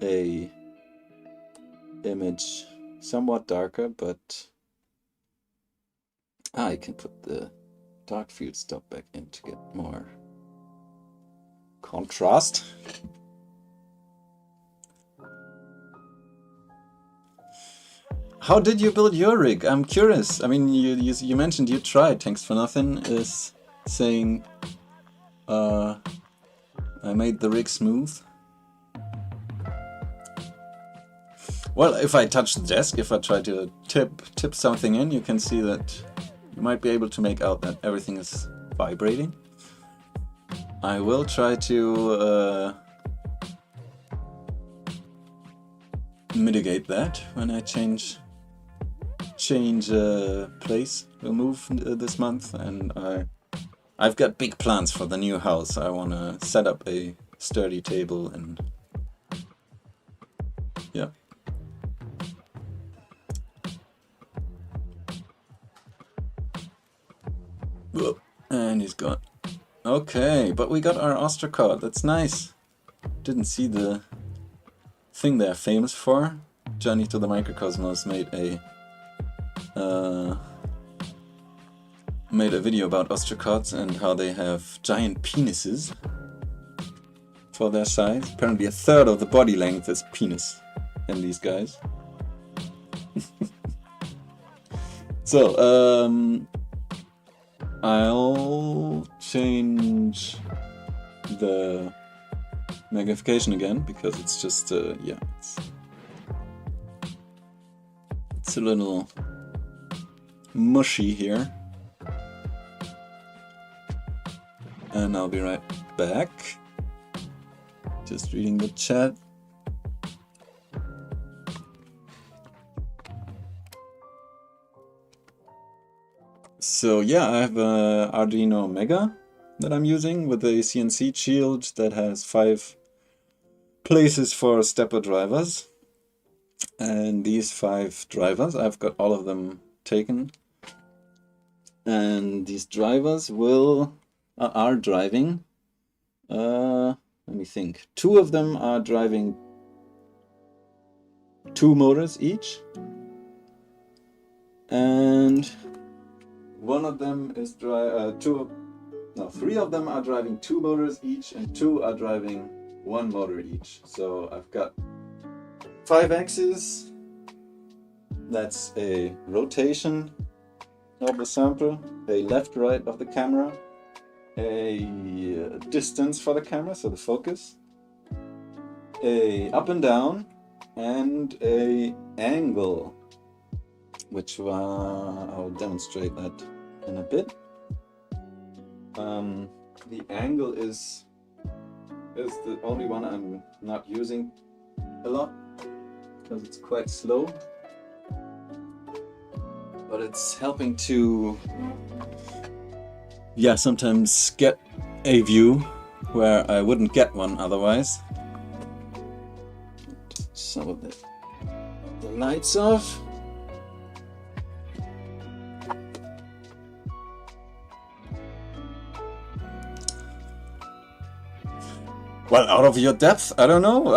a image somewhat darker, but I can put the dark field stop back in to get more contrast. How did you build your rig? I'm curious. I mean, you mentioned you tried. Thanks for Nothing is saying I made the rig smooth. Well, if I touch the desk, if I try to tip something in, you can see that you might be able to make out that everything is vibrating. I will try to mitigate that when I change place. We'll move this month, and I've got big plans for the new house. I want to set up a sturdy table and yeah. Whoop. And he's gone. Okay, but we got our ostracod. That's nice. Didn't see the thing they're famous for. Journey to the Microcosmos made a video about ostracods and how they have giant penises for their size. Apparently a third of the body length is penis in these guys. So, I'll change the magnification again because it's just, yeah, it's a little mushy here. And I'll be right back. Just reading the chat. So yeah, I have a Arduino Mega that I'm using with a CNC shield that has 5 places for stepper drivers. And these 5 drivers, I've got all of them taken. And these drivers are driving, let me think, 2 of them are driving 2 motors each, and one of them is 3 of them are driving 2 motors each, and 2 are driving 1 motor each. So I've got 5 axes, that's a rotation of the sample, a left-right of the camera, a distance for the camera, so the focus, a up and down, and a angle, which I'll demonstrate that in a bit. The angle is the only one I'm not using a lot because it's quite slow, but it's helping to sometimes get a view where I wouldn't get one otherwise. Some of the lights off. Well, out of your depth, I don't know.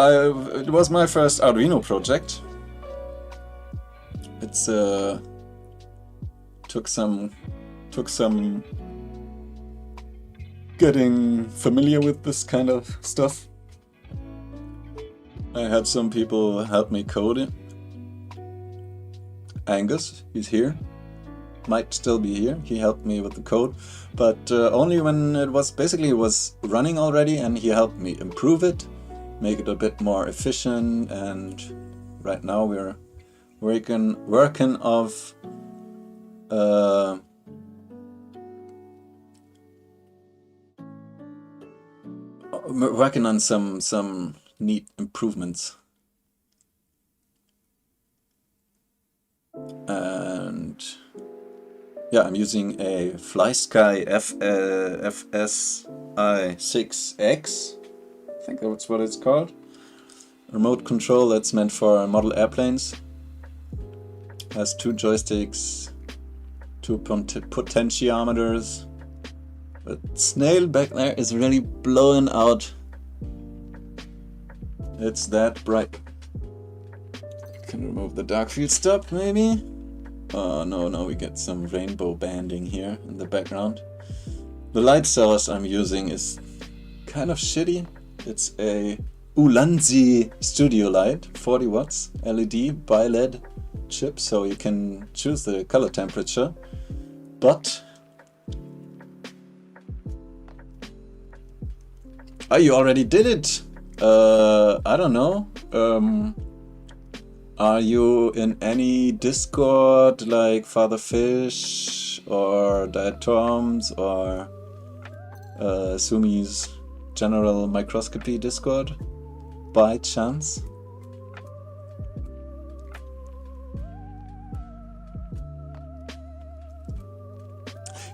It was my first Arduino project. It's took some getting familiar with this kind of stuff. I had some people help me code it. Angus, he's here. Might still be here. He helped me with the code, but only when it was running already, and he helped me improve it, make it a bit more efficient. And right now we're working on some neat improvements. And yeah, I'm using a FlySky FSI6X, I think that's what it's called. Remote control that's meant for model airplanes. Has 2 joysticks, 2 potentiometers. But Snail back there is really blowing out. It's that bright. Can remove the dark field stop maybe? Oh no, we get some rainbow banding here in the background. The light source I'm using is kind of shitty. It's a Ulanzi Studio Light, 40 watts, LED bi-LED chip, so you can choose the color temperature. But you already did it! I don't know. Are you in any Discord like Father Fish or Diet Toms or Sumi's General Microscopy Discord by chance?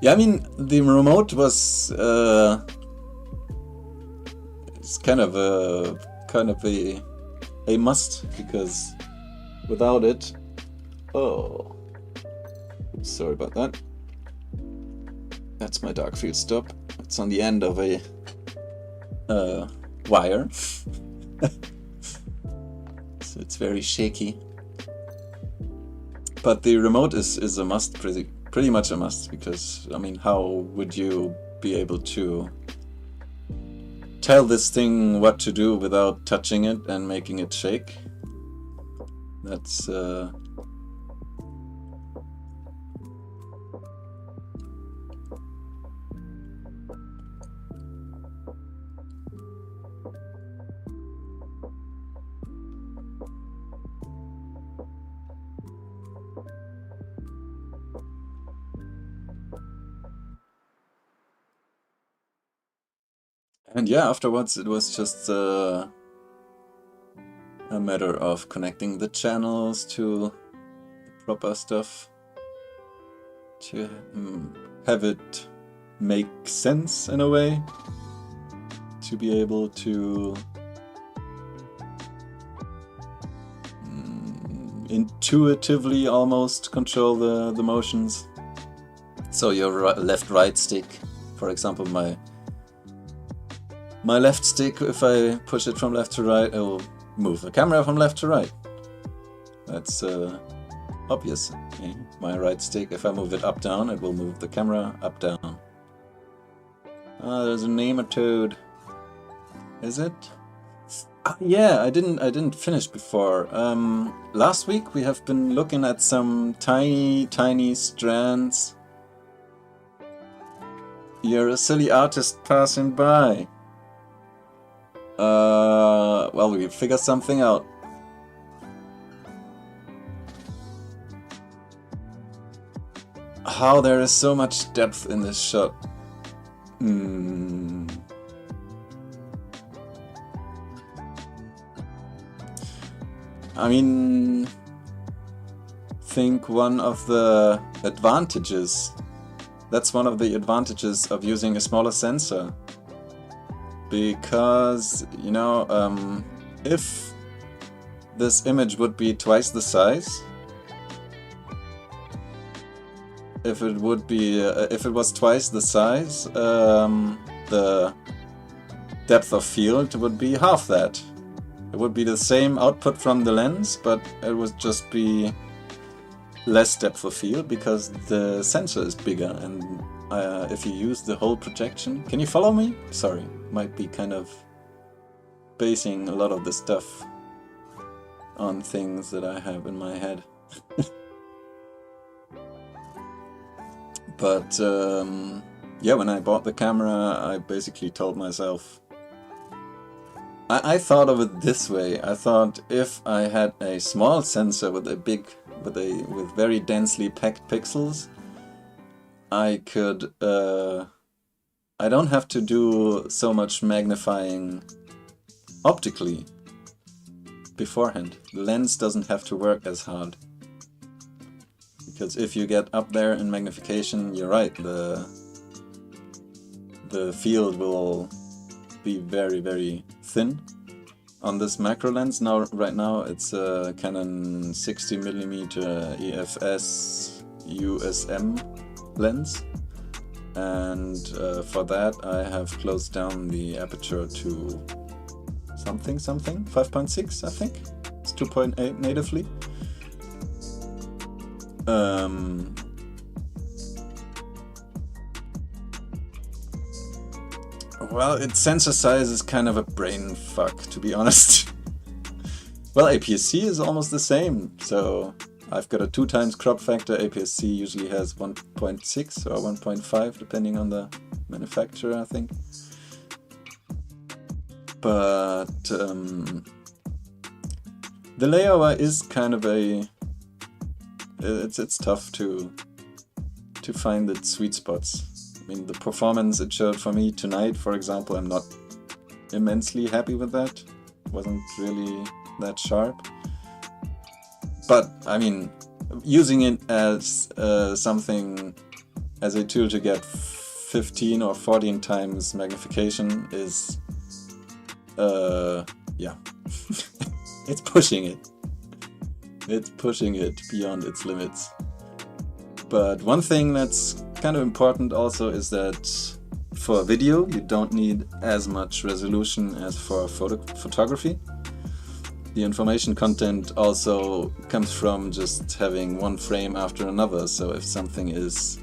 Yeah, I mean, the remote was it's kind of a must, because without it, sorry about that. That's my dark field stop. It's on the end of a wire. So it's very shaky. But the remote is a must, pretty much a must, because, I mean, how would you be able to tell this thing what to do without touching it and making it shake? That's and yeah, afterwards it was just a matter of connecting the channels to the proper stuff to have it make sense in a way, to be able to intuitively almost control the motions. So your left-right stick, for example, my left stick, if I push it from left to right, it will move the camera from left to right. That's obvious. Okay? My right stick, if I move it up down, it will move the camera up down. Ah, there's a nematode. Is it? Yeah, I didn't finish before. Last week we have been looking at some tiny strands. You're a silly artist passing by. Well, we figured something out. How there is so much depth in this shot. I mean, think one of the advantages, that's one of the advantages of using a smaller sensor. Because, you know, if this image would be twice the size, if it was twice the size, the depth of field would be half that. It would be the same output from the lens, but it would just be less depth of field because the sensor is bigger. And if you use the whole projection, can you follow me? Sorry, might be kind of basing a lot of the stuff on things that I have in my head. But yeah, when I bought the camera, I basically told myself, I thought of it this way. I thought if I had a small sensor with with very densely packed pixels, I could I don't have to do so much magnifying optically beforehand. The lens doesn't have to work as hard. Because if you get up there in magnification, you're right, the field will be very, very thin. On this macro lens right now, it's a Canon 60mm EFS USM lens, and for that I have closed down the aperture to something 5.6, I think. It's 2.8 natively. Well, its sensor size is kind of a brain fuck, to be honest. Well, APS-C is almost the same, so I've got a 2x crop factor. APS-C usually has 1.6 or 1.5, depending on the manufacturer, I think. But the layover is kind of a... It's tough to find the sweet spots. I mean, the performance it showed for me tonight, for example, I'm not immensely happy with that. It wasn't really that sharp. But, I mean, using it as something, as a tool to get 15 or 14 times magnification is, yeah, it's pushing it. It's pushing it beyond its limits. But one thing that's kind of important also is that for video you don't need as much resolution as for photography. The information content also comes from just having one frame after another, so if something is...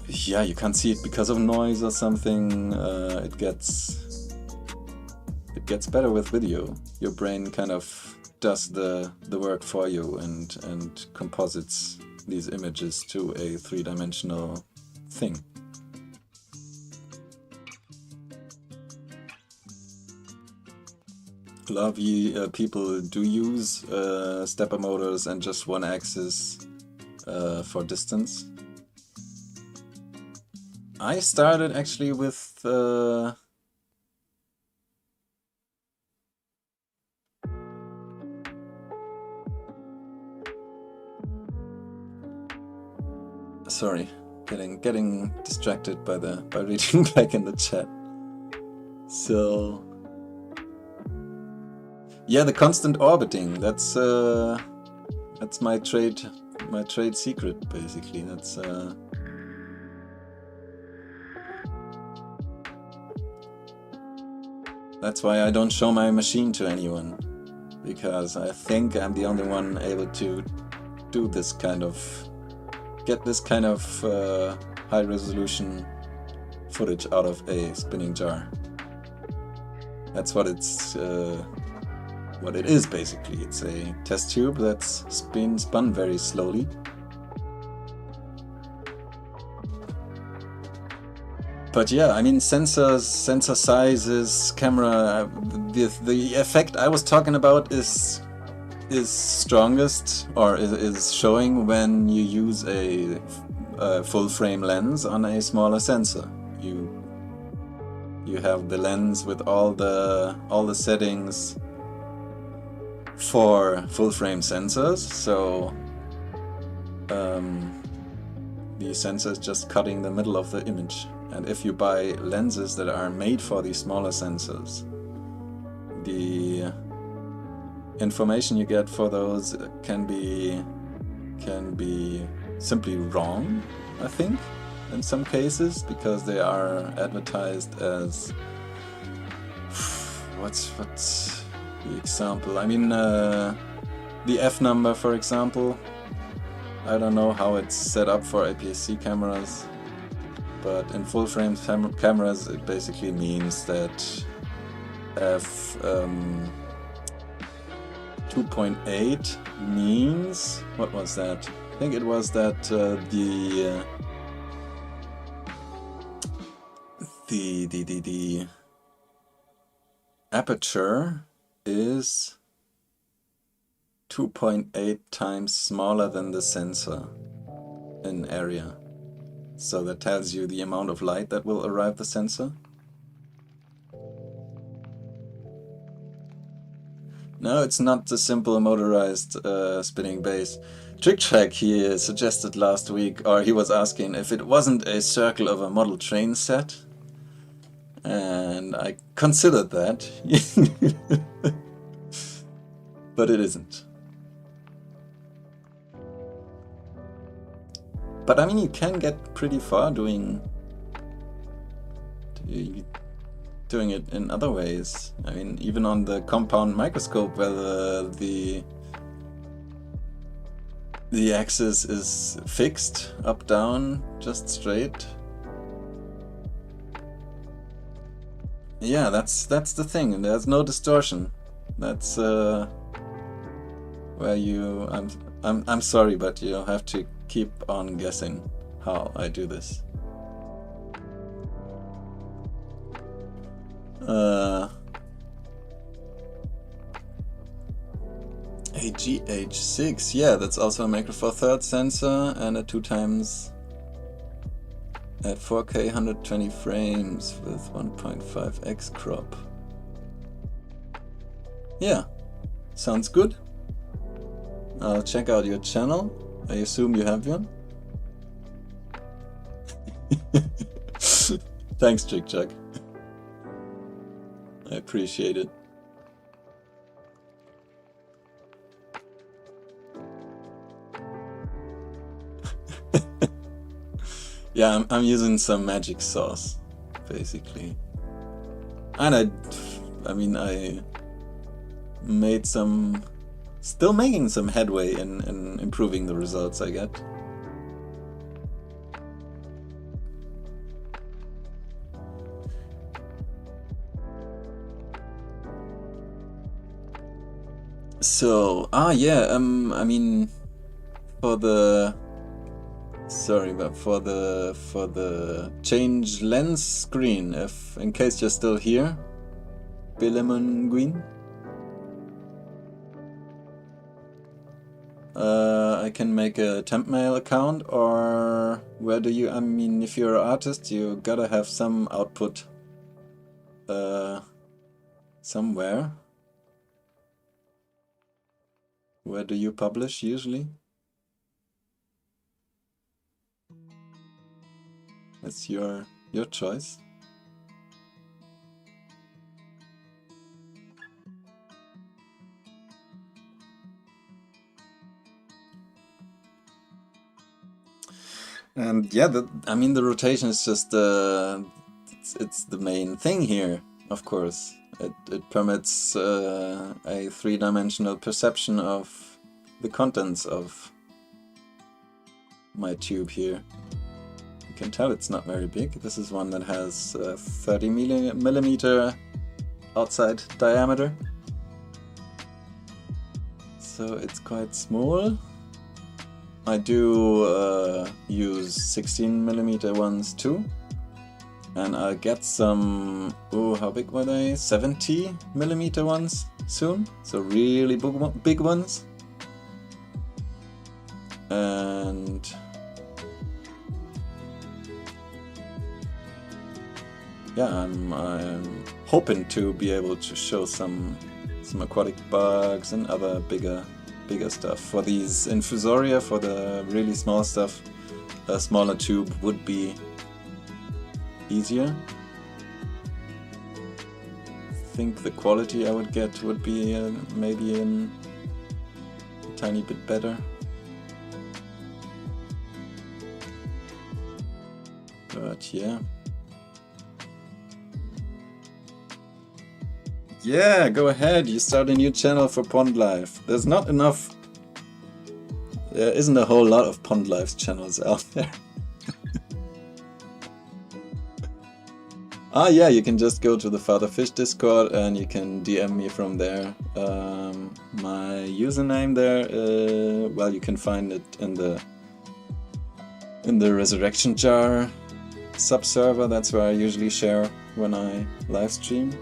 yeah, you can't see it because of noise or something, it gets better with video. Your brain kind of does the work for you and composites these images to a three-dimensional thing. A lot of people do use stepper motors and just one axis for distance. I started actually with sorry, getting distracted by reading back in the chat. So yeah, the constant orbiting, that's my trade secret basically. That's why I don't show my machine to anyone, because I think I'm the only one able to do this kind of, get this kind of high resolution footage out of a spinning jar. That's what it is basically. It's a test tube that's spun very slowly. But yeah, I mean, sensors, sensor sizes, camera, the effect I was talking about is strongest, or is showing when you use a full frame lens on a smaller sensor. You have the lens with all the settings for full frame sensors, so the sensor is just cutting the middle of the image. And if you buy lenses that are made for these smaller sensors, the information you get for those can be simply wrong, I think, in some cases, because they are advertised as... what's the example? I mean, the F number, for example. I don't know how it's set up for APS-C cameras, but in full frame cameras it basically means that F 2.8 means, what was that? I think it was that the aperture is 2.8 times smaller than the sensor in area. So that tells you the amount of light that will arrive the sensor. No, it's not the simple motorized spinning base. TrickTrack, he suggested last week, or he was asking if it wasn't a circle of a model train set. And I considered that. But it isn't. But I mean, you can get pretty far doing it in other ways. I mean, even on the compound microscope, where the axis is fixed, up, down, just straight. Yeah, that's the thing, and there's no distortion. That's where you... I'm sorry, but you have to keep on guessing how I do this. A GH6, yeah, that's also a Micro Four Thirds sensor and a 2x at 4K 120 frames with 1.5x crop. Yeah, sounds good. I'll check out your channel. I assume you have one. Thanks, TrickTrack. I appreciate it. Yeah, I'm using some magic sauce, basically. And I made still making some headway in improving the results I get. So, yeah, I mean, for the change lens screen, if in case you're still here, Bilemunguin, I can make a temp mail account, or where do you, I mean, if you're an artist, you gotta have some output somewhere. Where do you publish usually? That's your choice. And yeah, I mean, the rotation is just it's the main thing here, of course. It permits a three-dimensional perception of the contents of my tube here. You can tell it's not very big. This is one that has 30 millimeter outside diameter. So it's quite small. I do use 16 millimeter ones too. And I'll get some, oh, how big were they? 70 millimeter ones soon. So really big ones. And yeah, I'm hoping to be able to show some aquatic bugs and other bigger stuff. For these infusoria, for the really small stuff, a smaller tube would be easier. I think the quality I would get would be maybe a tiny bit better. But yeah. Yeah, go ahead, you start a new channel for Pond Life. There's not enough. There isn't a whole lot of Pond Life channels out there. Ah, yeah, you can just go to the Father Fish Discord and you can DM me from there. My username there, well, you can find it in the Resurrection Jar subserver. That's where I usually share when I live stream.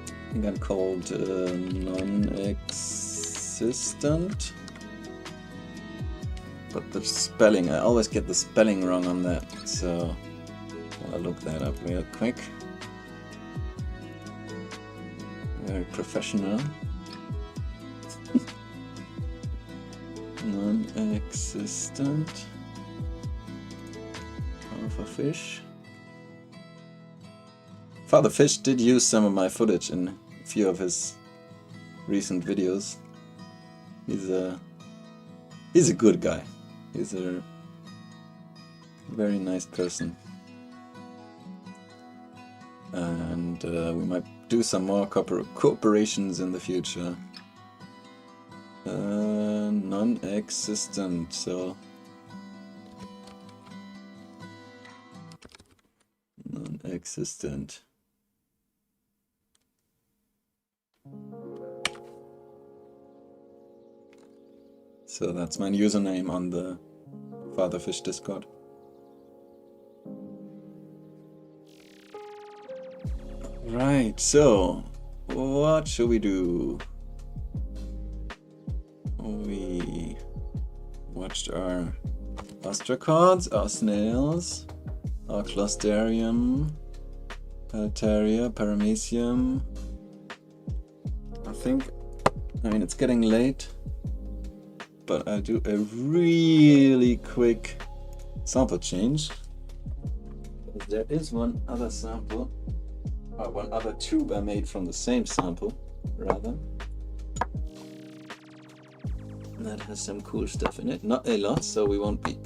I think I'm called non-existent. But the spelling, I always get the spelling wrong on that, so I'll look that up real quick. Very professional. Non-existent. Alpha Fish. Father Fish did use some of my footage in a few of his recent videos. He's a good guy. He's a very nice person. And we might do some more cooperations in the future. Non-existent, so non-existent. So that's my username on the Father Fish Discord. Right, so what should we do? We watched our ostracods, our snails, our closterium, Paltaria, paramecium. I mean, it's getting late, but I'll do a really quick sample change. There is one other sample, or one other tube I made from the same sample, rather. That has some cool stuff in it. Not a lot, so we won't be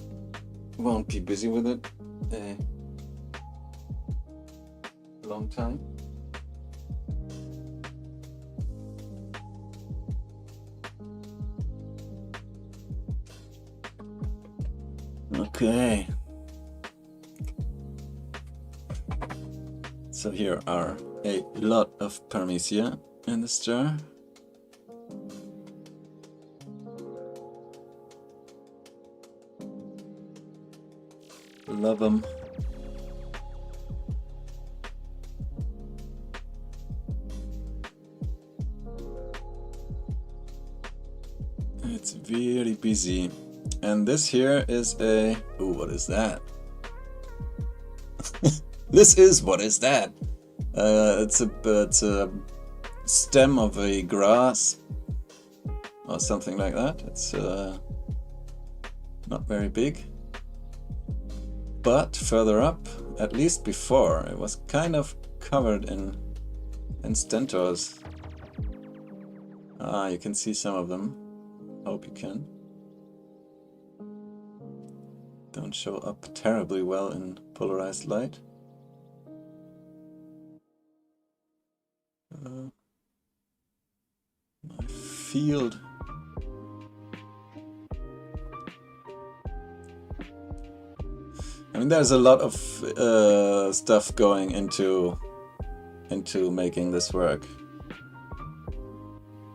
busy with it. a long time. Okay. So here are a lot of paramecia in this jar. Love them. It's very busy. And this here is a... Ooh, what is that? This is... What is that? It's a stem of a grass or something like that. It's not very big. But further up, at least before, it was kind of covered in stentors. Ah, you can see some of them. Hope you can. Don't show up terribly well in polarized light. My field. I mean, there's a lot of stuff going into making this work.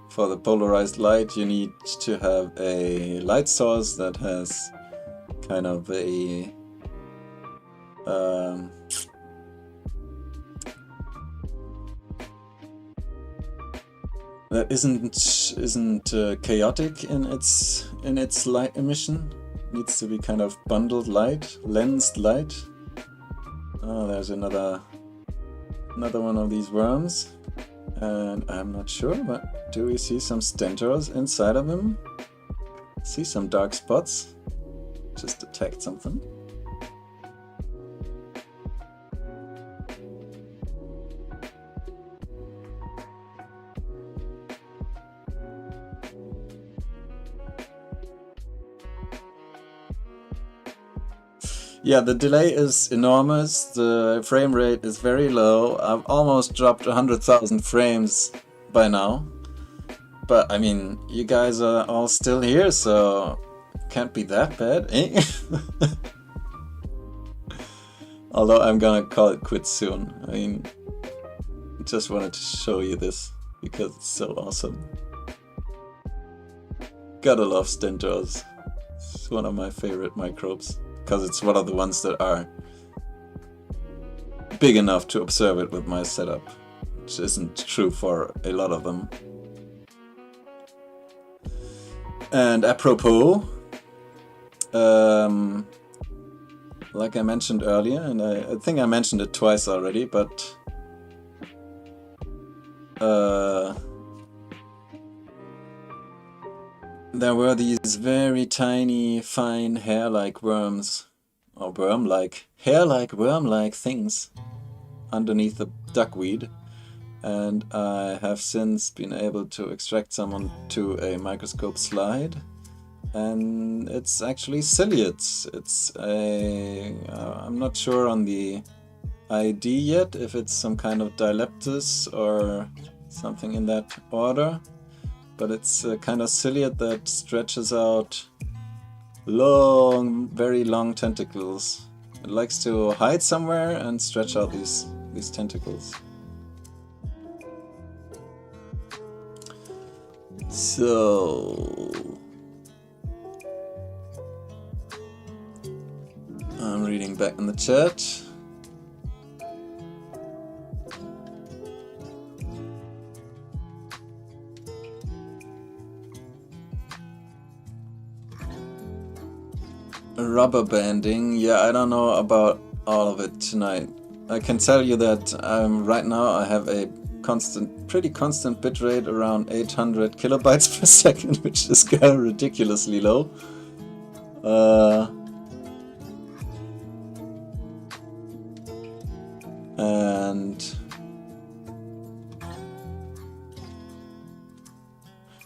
For the polarized light, you need to have a light source that has kind of a that isn't chaotic in its light emission. Needs to be kind of bundled light, lensed light. Oh, there's another one of these worms, and I'm not sure, but do we see some stentors inside of him? See some dark spots? Just detect something. Yeah, the delay is enormous, the frame rate is very low. I've almost dropped 100,000 frames by now. But I mean, you guys are all still here, so can't be that bad, eh? Although I'm gonna call it quits soon. I mean, just wanted to show you this because it's so awesome. Gotta love stentors. It's one of my favorite microbes. Because it's one of the ones that are big enough to observe it with my setup, which isn't true for a lot of them. And apropos, like I mentioned earlier, and I think I mentioned it twice already, but there were these very tiny, fine hair-like worms, or worm-like, hair-like, worm-like things underneath the duckweed, and I have since been able to extract some onto a microscope slide, and it's actually ciliates. It's a... I'm not sure on the ID yet, if it's some kind of Dileptus or something in that order. But it's a kind of ciliate that stretches out long, very long tentacles. It likes to hide somewhere and stretch out these tentacles. So I'm reading back in the chat. Rubber banding, yeah, I don't know about all of it tonight. I can tell you that right now I have a pretty constant bitrate around 800 kilobytes per second, which is kind of ridiculously low. And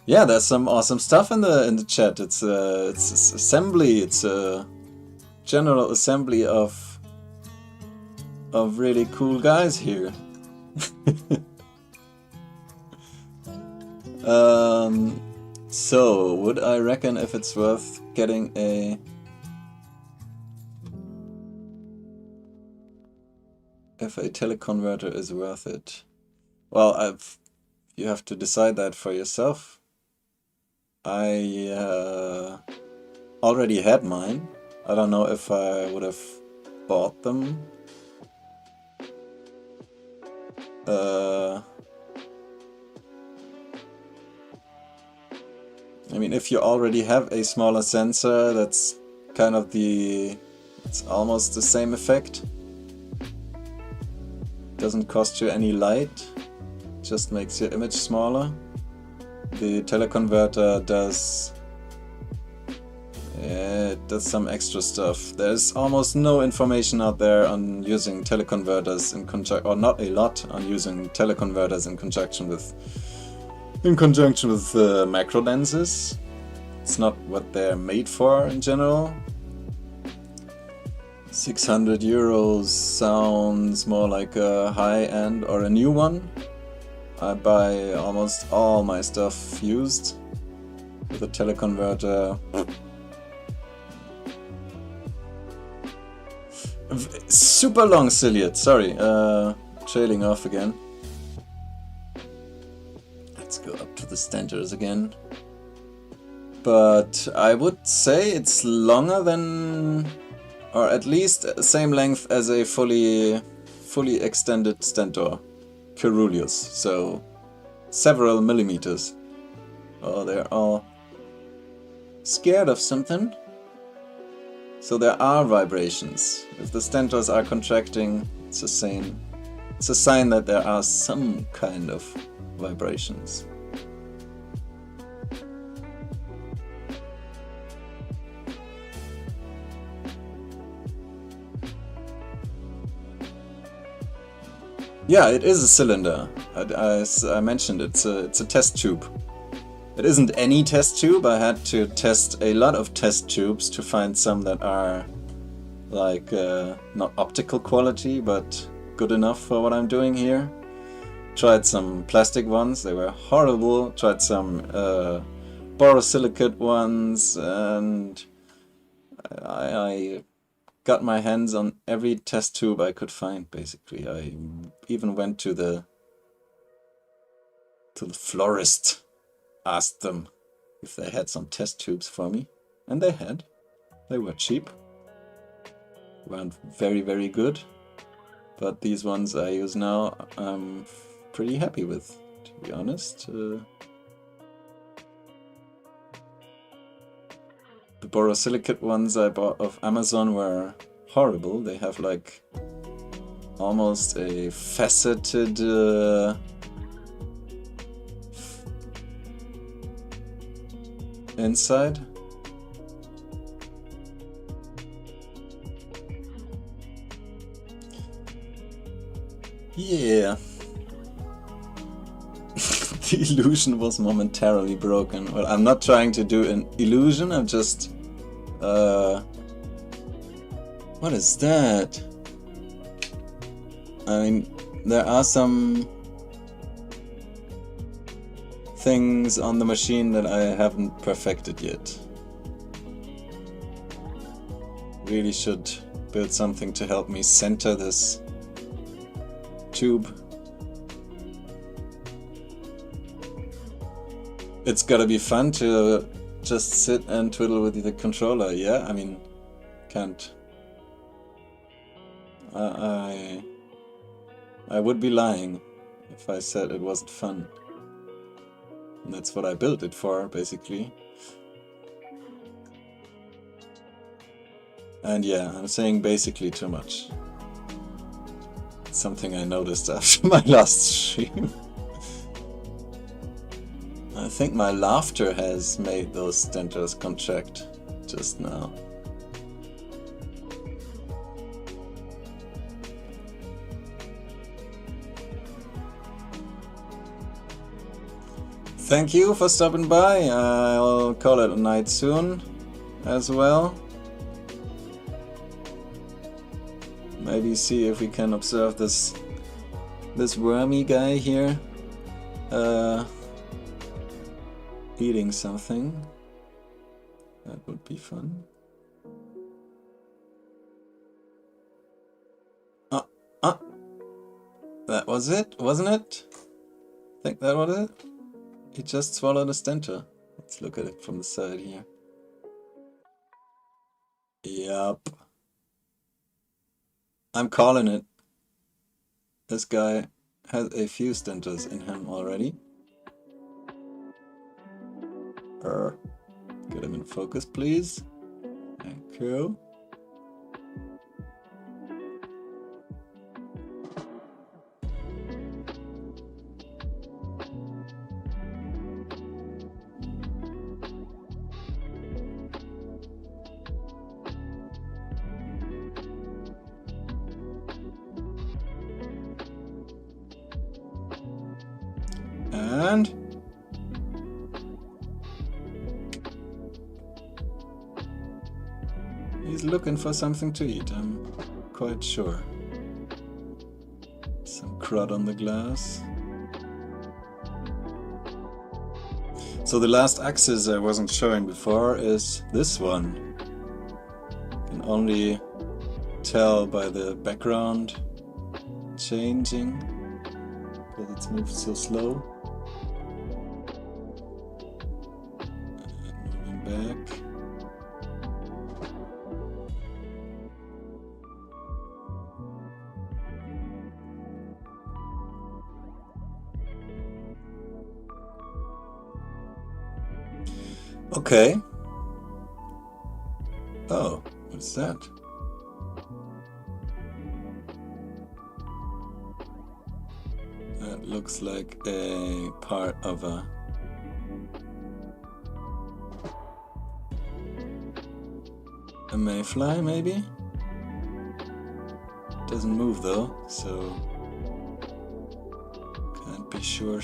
yeah, there's some awesome stuff in the chat. It's assembly. It's a general assembly of of really cool guys here. So, would I reckon if it's worth getting a... if a teleconverter is worth it? Well, you have to decide that for yourself. I already had mine. I don't know if I would have bought them. I mean, if you already have a smaller sensor, that's kind of it's almost the same effect. Doesn't cost you any light, just makes your image smaller. The teleconverter does some extra stuff. There's almost no information out there on using teleconverters in conjunction, or not a lot on using teleconverters in conjunction with macro lenses. It's not what they're made for in general. 600 euros sounds more like a high-end or a new one. I buy almost all my stuff used with a teleconverter. Super long ciliate, sorry, trailing off again. Let's go up to the standards again. But I would say it's longer than, or at least the same length as a fully extended stentor, Carulius, so several millimeters. Oh, they're all scared of something. So there are vibrations. If the stentors are contracting, it's a sign that there are some kind of vibrations. Yeah, it is a cylinder. As I mentioned, it's a test tube. It isn't any test tube. I had to test a lot of test tubes to find some that are like not optical quality, but good enough for what I'm doing here. Tried some plastic ones, they were horrible. Tried some borosilicate ones, and I got my hands on every test tube I could find, basically. I even went to the florist, asked them if they had some test tubes for me, and they had. They were cheap, weren't very, very good, but these ones I use now I'm pretty happy with, to be honest. The borosilicate ones I bought off Amazon were horrible. They have like almost a faceted inside. Yeah. The illusion was momentarily broken. Well, I'm not trying to do an illusion, I'm just... what is that? I mean, there are some things on the machine that I haven't perfected yet. Really should build something to help me center this tube. It's gotta be fun to just sit and twiddle with the controller, yeah? I mean, can't... I would be lying if I said it wasn't fun. And that's what I built it for, basically. And yeah, I'm saying basically too much. It's something I noticed after my last stream. I think my laughter has made those stentors contract just now. Thank you for stopping by. I'll call it a night soon as well. maybe see if we can observe this wormy guy here eating something. That would be fun. That was it, wasn't it? I think that was it. He just swallowed a stentor. Let's look at it from the side here. Yup. I'm calling it. This guy has a few stentors in him already. Get him in focus, please. Thank you. And he's looking for something to eat, I'm quite sure. Some crud on the glass. So the last axis I wasn't showing before is this one. You can only tell by the background changing because it's moved so slow. Back. Okay. Oh, what's that? That looks like a part of a mayfly, maybe? Doesn't move though, so can't be sure.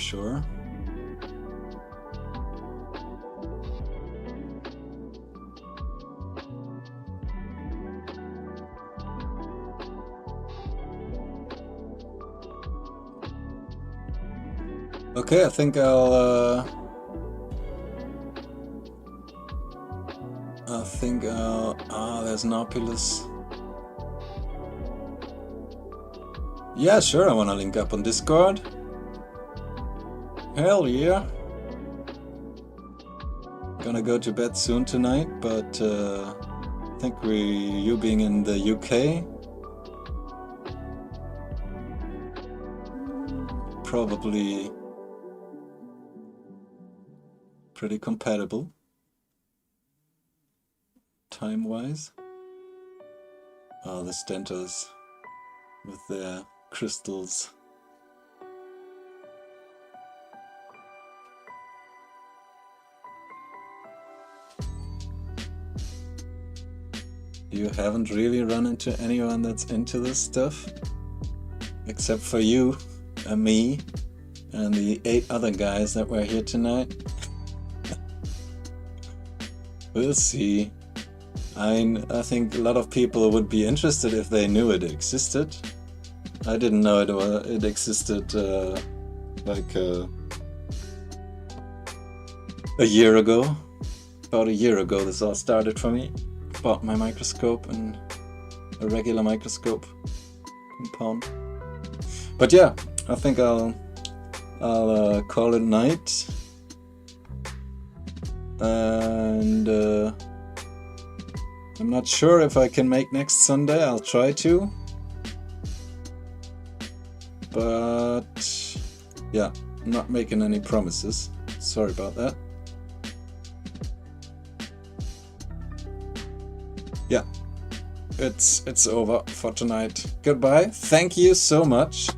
Okay, I think there's Nautilus. Yeah, sure, I wanna link up on Discord. Hell yeah. Gonna go to bed soon tonight, but I think you being in the UK, probably pretty compatible time-wise. Oh, the stentors with their crystals. You haven't really run into anyone that's into this stuff? Except for you and me and the 8 other guys that were here tonight? We'll see. I think a lot of people would be interested if they knew it existed. I didn't know it existed like a year ago. About a year ago this all started for me. Bought my microscope and a regular microscope compound. But yeah, I think I'll call it night. And I'm not sure if I can make next Sunday. I'll try to. But yeah, I'm not making any promises. Sorry about that. Yeah, it's over for tonight. Goodbye. Thank you so much.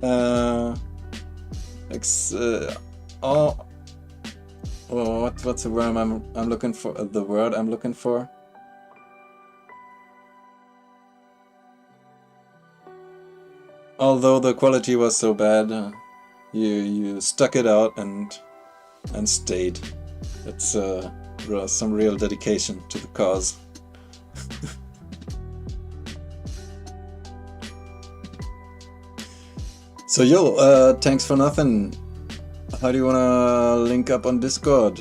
What's the word I'm looking for? The word I'm looking for. Although the quality was so bad, you stuck it out and stayed. It's some real dedication to the cause. So yo, thanks for nothing. How do you wanna link up on Discord?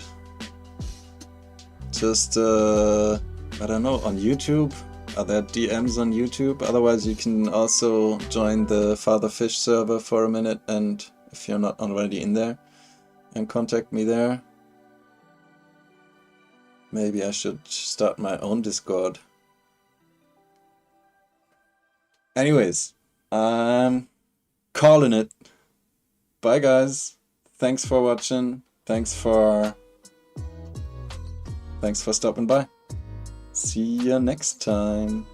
Just, I don't know, on YouTube? Are there DMs on YouTube? Otherwise you can also join the Father Fish server for a minute, and if you're not already in there, and contact me there. Maybe I should start my own Discord. Anyways, I'm calling it. Bye guys. Thanks for watching. Thanks for stopping by. See ya next time.